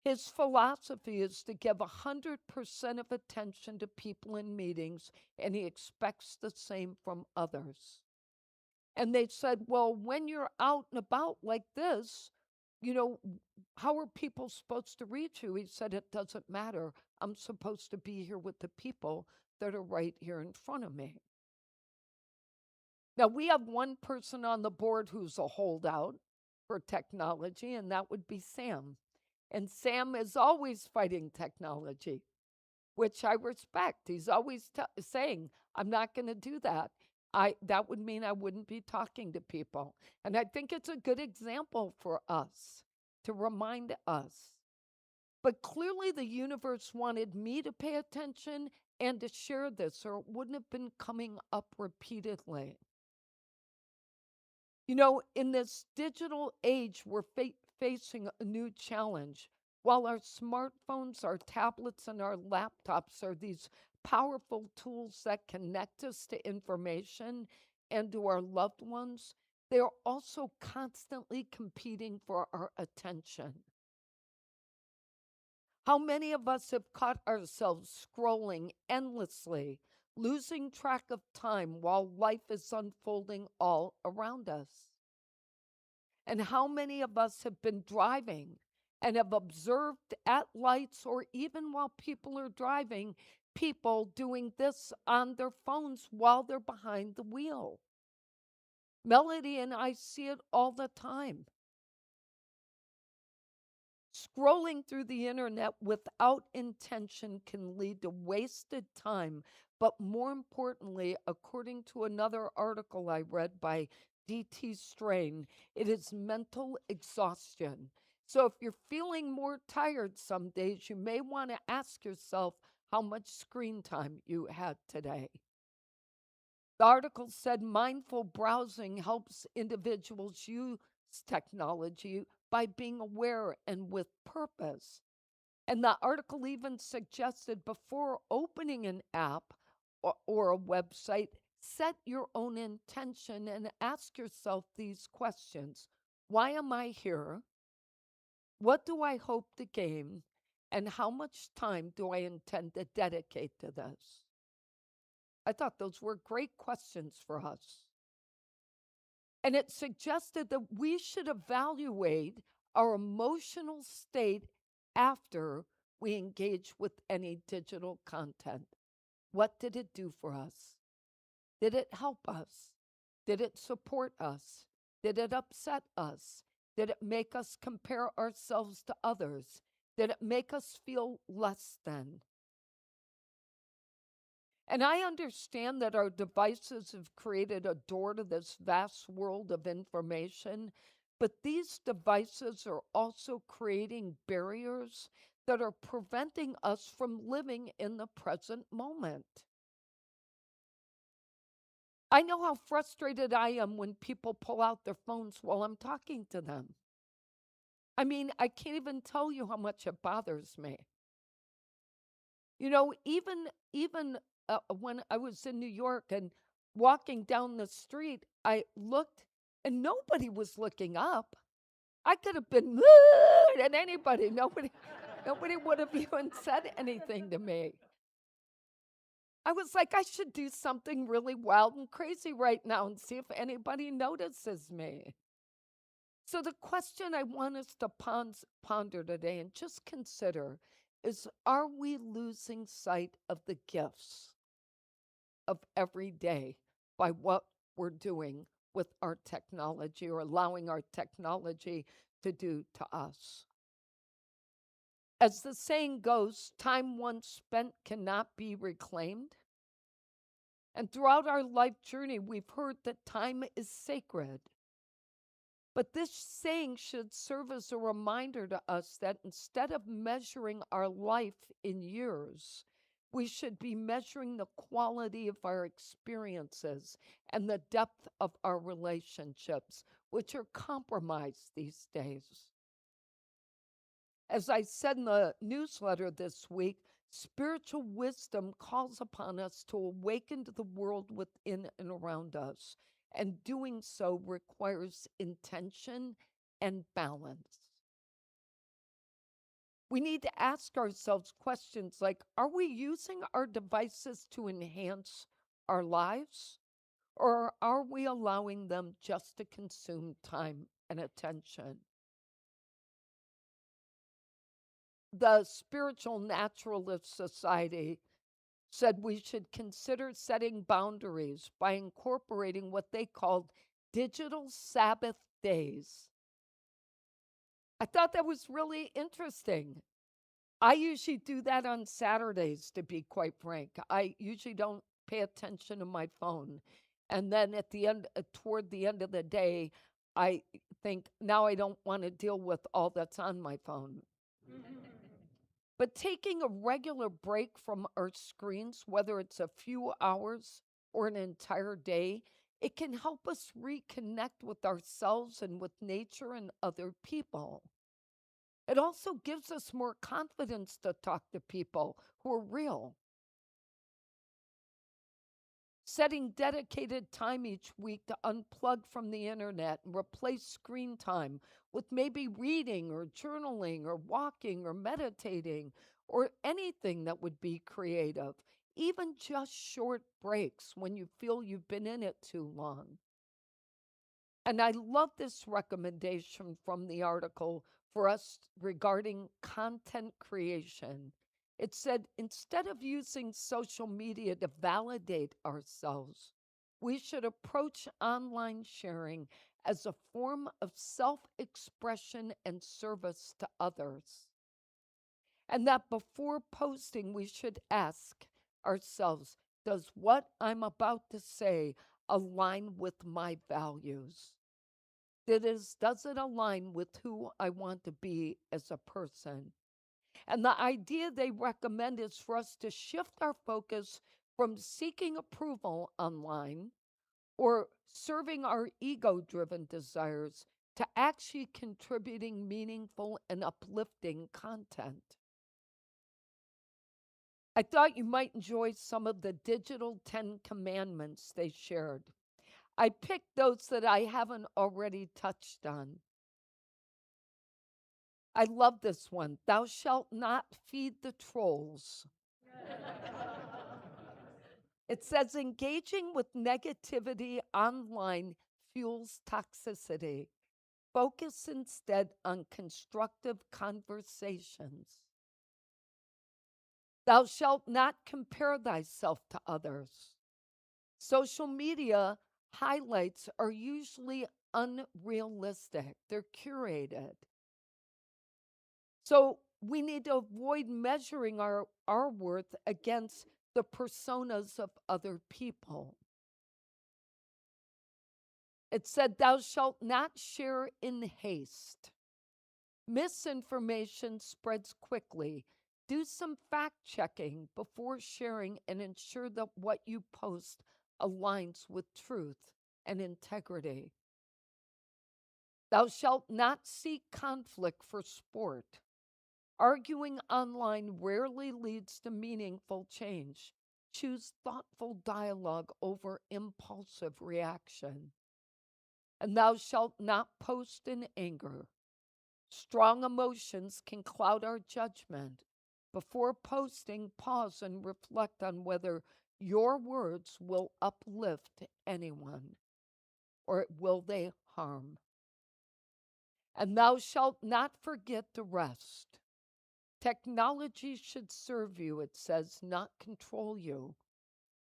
His philosophy is to give 100% of attention to people in meetings, and he expects the same from others. And they said, well, when you're out and about like this, how are people supposed to reach you? He said, it doesn't matter. I'm supposed to be here with the people that are right here in front of me. Now, we have one person on the board who's a holdout for technology, and that would be Sam. And Sam is always fighting technology, which I respect. He's always saying, I'm not going to do that. That would mean I wouldn't be talking to people. And I think it's a good example for us to remind us. But clearly the universe wanted me to pay attention and to share this, or it wouldn't have been coming up repeatedly. In this digital age, we're facing a new challenge. While our smartphones, our tablets, and our laptops are these powerful tools that connect us to information and to our loved ones, they are also constantly competing for our attention. How many of us have caught ourselves scrolling endlessly, losing track of time while life is unfolding all around us? And how many of us have been driving and have observed at lights, or even while people are driving, people doing this on their phones while they're behind the wheel? Melody and I see it all the time. Scrolling through the internet without intention can lead to wasted time, but more importantly, according to another article I read by D.T. Strain, it is mental exhaustion. So if you're feeling more tired some days, you may want to ask yourself how much screen time you had today. The article said mindful browsing helps individuals use technology by being aware and with purpose. And the article even suggested before opening an app or a website, set your own intention and ask yourself these questions. Why am I here? What do I hope to gain? And how much time do I intend to dedicate to this? I thought those were great questions for us. And it suggested that we should evaluate our emotional state after we engage with any digital content. What did it do for us? Did it help us? Did it support us? Did it upset us? Did it make us compare ourselves to others? Did it make us feel less than? And I understand that our devices have created a door to this vast world of information, but these devices are also creating barriers that are preventing us from living in the present moment. I know how frustrated I am when people pull out their phones while I'm talking to them. I mean, I can't even tell you how much it bothers me. Even when I was in New York and walking down the street, I looked and nobody was looking up. I could have been at anybody. Nobody would have even said anything to me. I was like, I should do something really wild and crazy right now and see if anybody notices me. So, the question I want us to ponder today and just consider is, are we losing sight of the gifts of every day by what we're doing with our technology or allowing our technology to do to us? As the saying goes, time once spent cannot be reclaimed. And throughout our life journey, we've heard that time is sacred. But this saying should serve as a reminder to us that instead of measuring our life in years, we should be measuring the quality of our experiences and the depth of our relationships, which are compromised these days. As I said in the newsletter this week, spiritual wisdom calls upon us to awaken to the world within and around us, and doing so requires intention and balance. We need to ask ourselves questions like, are we using our devices to enhance our lives, or are we allowing them just to consume time and attention? The Spiritual Naturalist Society said we should consider setting boundaries by incorporating what they called digital Sabbath days. I thought that was really interesting. I usually do that on Saturdays, to be quite frank. I usually don't pay attention to my phone. And then at the end, toward the end of the day, I think, now I don't want to deal with all that's on my phone. But taking a regular break from our screens, whether it's a few hours or an entire day, it can help us reconnect with ourselves and with nature and other people. It also gives us more confidence to talk to people who are real. Setting dedicated time each week to unplug from the internet and replace screen time with maybe reading or journaling or walking or meditating or anything that would be creative, even just short breaks when you feel you've been in it too long. And I love this recommendation from the article for us regarding content creation. It said, instead of using social media to validate ourselves, we should approach online sharing as a form of self expression and service to others. And that before posting, we should ask ourselves, does what I'm about to say align with my values? Does it align with who I want to be as a person? And the idea they recommend is for us to shift our focus from seeking approval online or serving our ego driven desires to actually contributing meaningful and uplifting content. I thought you might enjoy some of the digital 10 commandments they shared. I picked those that I haven't already touched on. I love this one. Thou shalt not feed the trolls. It says engaging with negativity online fuels toxicity. Focus instead on constructive conversations. Thou shalt not compare thyself to others. Social media highlights are usually unrealistic, they're curated. So we need to avoid measuring our worth against the personas of other people. It said, thou shalt not share in haste. Misinformation spreads quickly. Do some fact checking before sharing and ensure that what you post aligns with truth and integrity. Thou shalt not seek conflict for sport. Arguing online rarely leads to meaningful change. Choose thoughtful dialogue over impulsive reaction. And thou shalt not post in anger. Strong emotions can cloud our judgment. Before posting, pause and reflect on whether your words will uplift anyone or will they harm. And thou shalt not forget the rest. Technology should serve you, it says, not control you.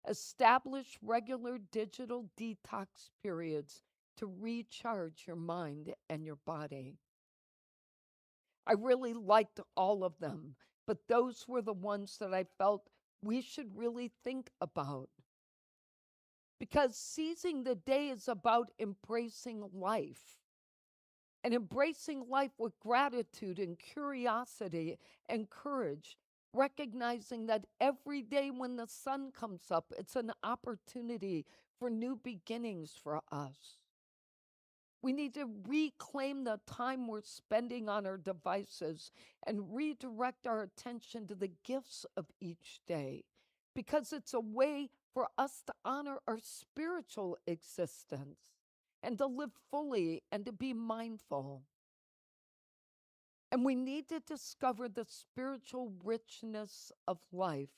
Establish regular digital detox periods to recharge your mind and your body. I really liked all of them, but those were the ones that I felt we should really think about. Because seizing the day is about embracing life and embracing life with gratitude and curiosity and courage, recognizing that every day when the sun comes up, it's an opportunity for new beginnings for us. We need to reclaim the time we're spending on our devices and redirect our attention to the gifts of each day because it's a way for us to honor our spiritual existence and to live fully and to be mindful. And we need to discover the spiritual richness of life,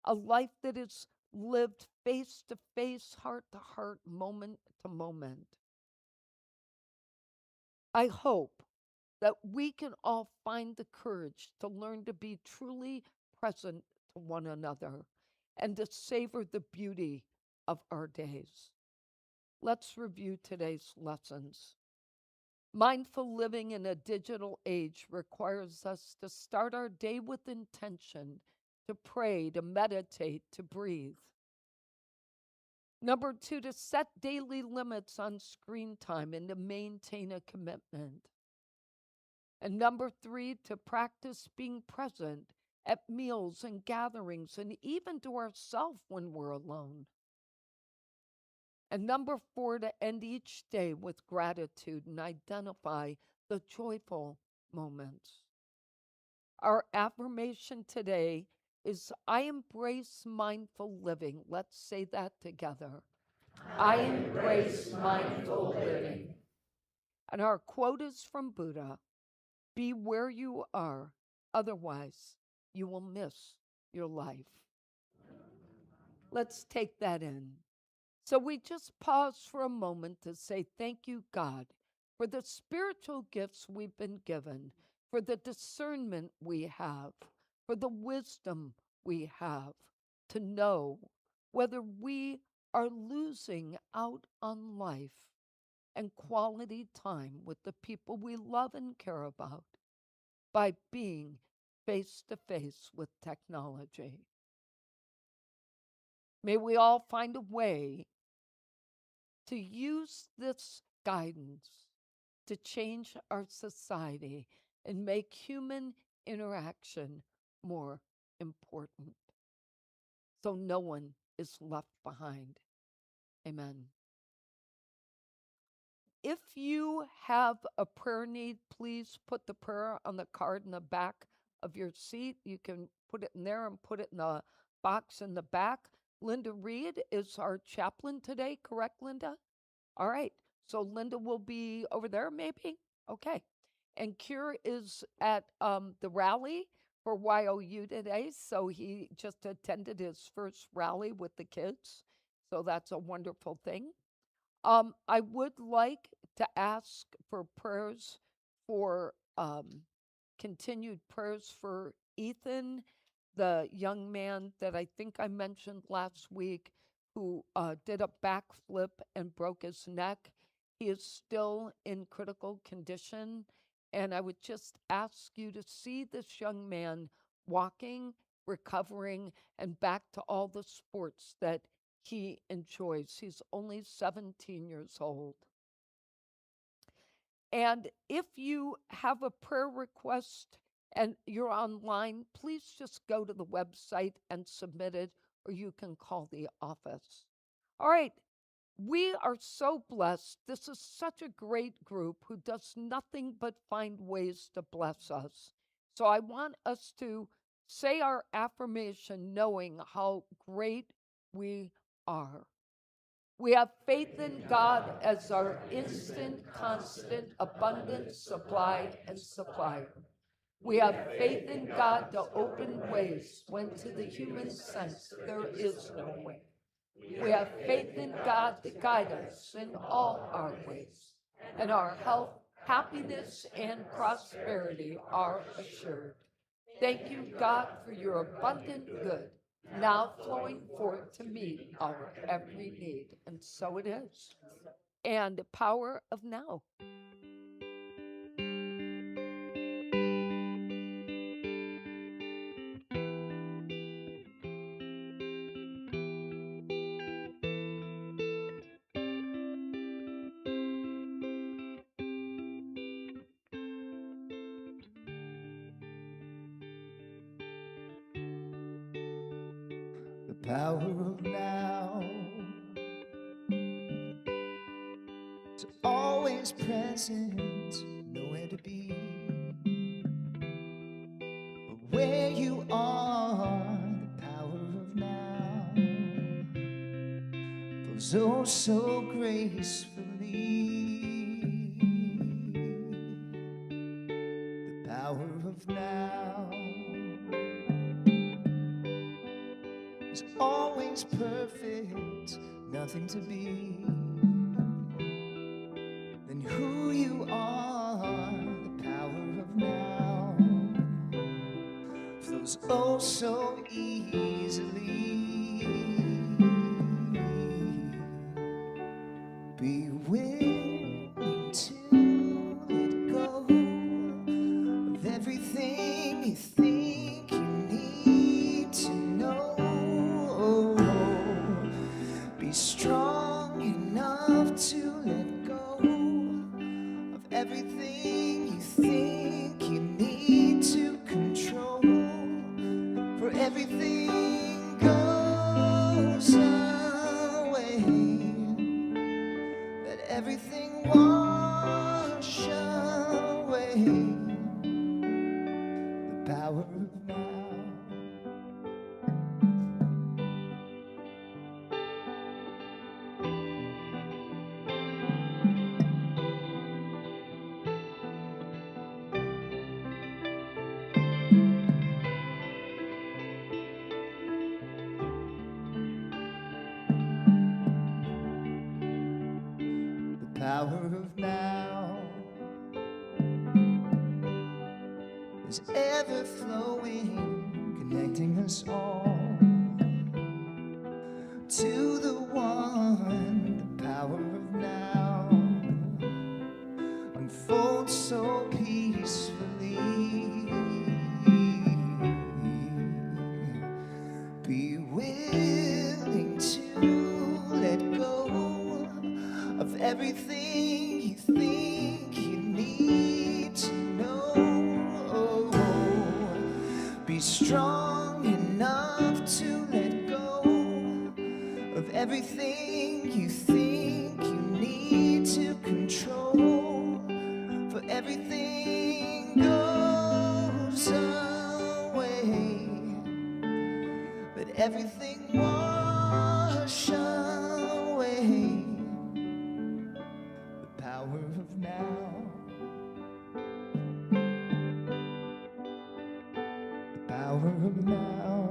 a life that is lived face to face, heart to heart, moment to moment. I hope that we can all find the courage to learn to be truly present to one another and to savor the beauty of our days. Let's review today's lessons. Mindful living in a digital age requires us to start our day with intention, to pray, to meditate, to breathe. Number 2, to set daily limits on screen time and to maintain a commitment. And number 3, to practice being present at meals and gatherings and even to ourselves when we're alone. And number 4, to end each day with gratitude and identify the joyful moments. Our affirmation today is I embrace mindful living. Let's say that together. I embrace mindful living. And our quote is from Buddha. Be where you are, otherwise, you will miss your life. Let's take that in. So we just pause for a moment to say, thank you, God, for the spiritual gifts we've been given, for the discernment we have, for the wisdom we have to know whether we are losing out on life and quality time with the people we love and care about by being face to face with technology. May we all find a way to use this guidance to change our society and make human interaction more important so no one is left behind. Amen. If you have a prayer need, please put the prayer on the card in the back of your seat. You can put it in there and put it in the box in the back. Linda Reed is our chaplain today, correct, Linda? All right. So Linda will be over there, maybe? Okay. And Kier is at the rally for YOU today. So he just attended his first rally with the kids. So that's a wonderful thing. I would like to ask for prayers for continued prayers for Ethan, the young man that I think I mentioned last week who did a backflip and broke his neck. He is still in critical condition. And I would just ask you to see this young man walking, recovering, and back to all the sports that he enjoys. He's only 17 years old. And if you have a prayer request and you're online, please just go to the website and submit it, or you can call the office. All right, we are so blessed. This is such a great group who does nothing but find ways to bless us. So I want us to say our affirmation knowing how great we are. We have faith in God as our instant, constant, abundant supply and supplier. We have faith in God to open ways when to the human sense there is no way. We have faith in God to guide us in all our ways, and our health, happiness, and prosperity are assured. Thank you, God, for your abundant good, now flowing forth to meet our every need. And so it is. And the power of now. The power of now is always present, nowhere to be. But where you are, the power of now flows oh so gracefully. The power of now is always perfect, nothing to be than who you are. The power of now flows oh so easily. Be willing to let go of everything you think you need to know. Be strong enough to let go of everything you think you need to control. For everything goes away. Let everything wash away. The power of now. The power of now is ever flowing, connecting us all to the one. The power of now unfolds so peacefully. Be willing to let go of everything you think you need to know. Be strong enough to let go of everything you think you need to control. For everything goes away. Let everything wash away. The power of now. The power of now.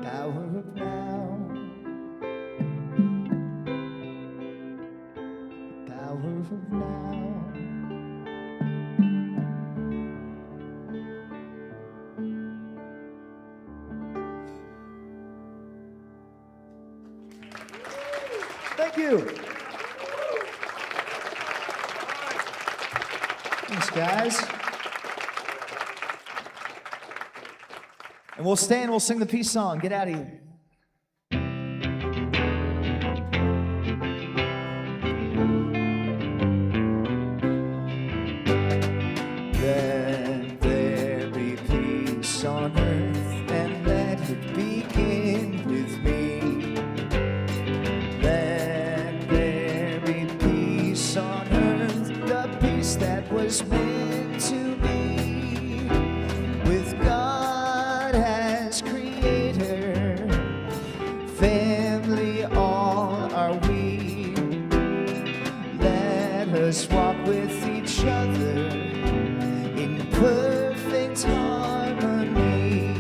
Power of now. The power of now. Thank you. Thanks, guys. And we'll stay and we'll sing the peace song. Get out of here. Let there be peace on earth, and let it begin with me. Let there be peace on earth, the peace that was meant to be, with God as creator each other in perfect harmony.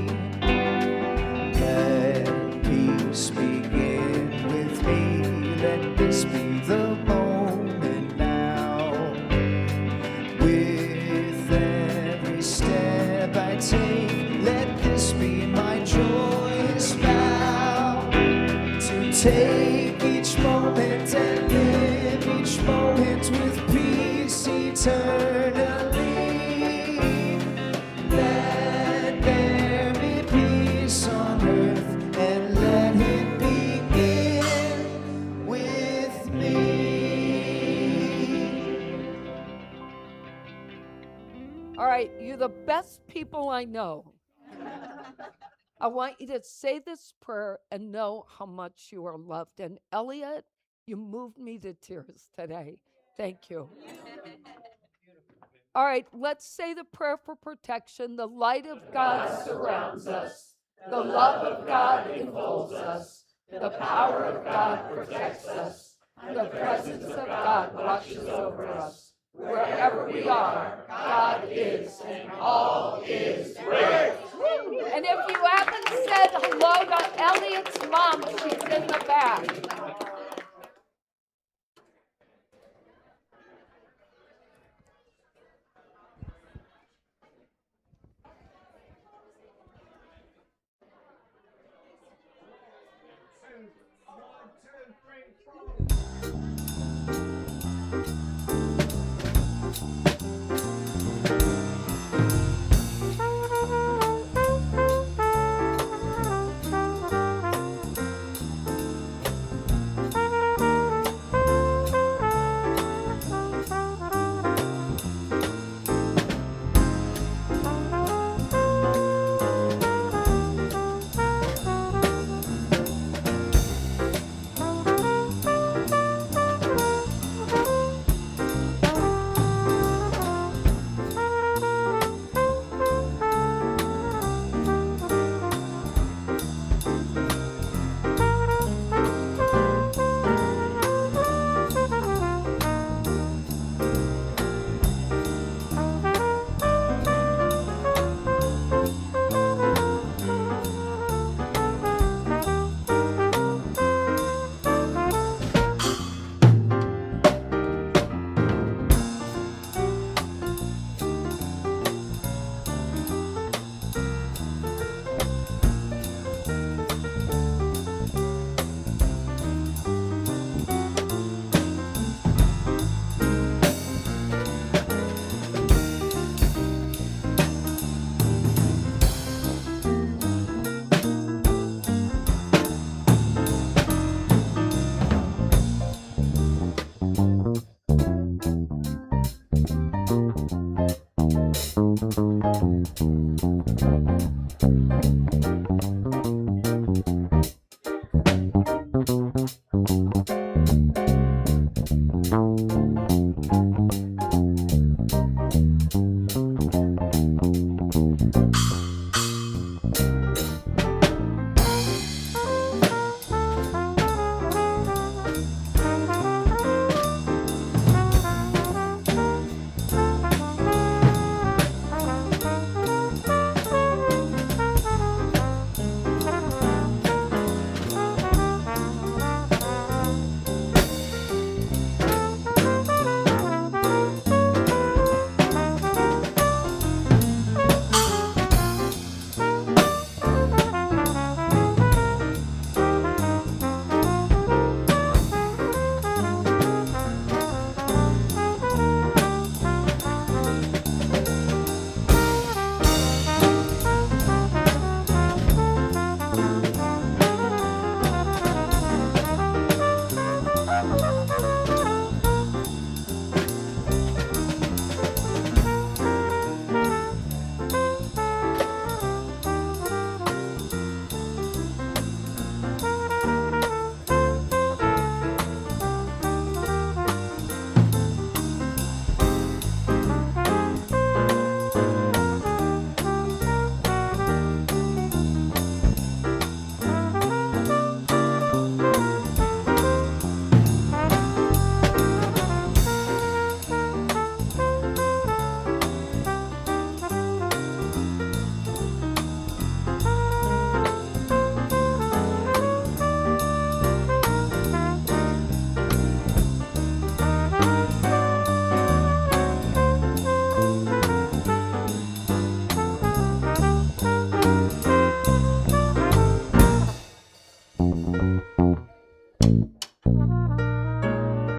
Let peace begin with me. Let this be the moment now. With every step I take, let this be my joyous vow. To take each moment and live each moment with peace eternally. Let there be peace on earth, and let it begin with me. All right, you're the best people I know. I want you to say this prayer and know how much you are loved. And Elliot, you moved me to tears today. Thank you. All right, let's say the prayer for protection. The light of God surrounds us. The love of God enfolds us. The power of God protects us. The presence of God watches over us. Wherever we are, God is, and all is great. And if you haven't said hello to Elliot's mom, she's in the back.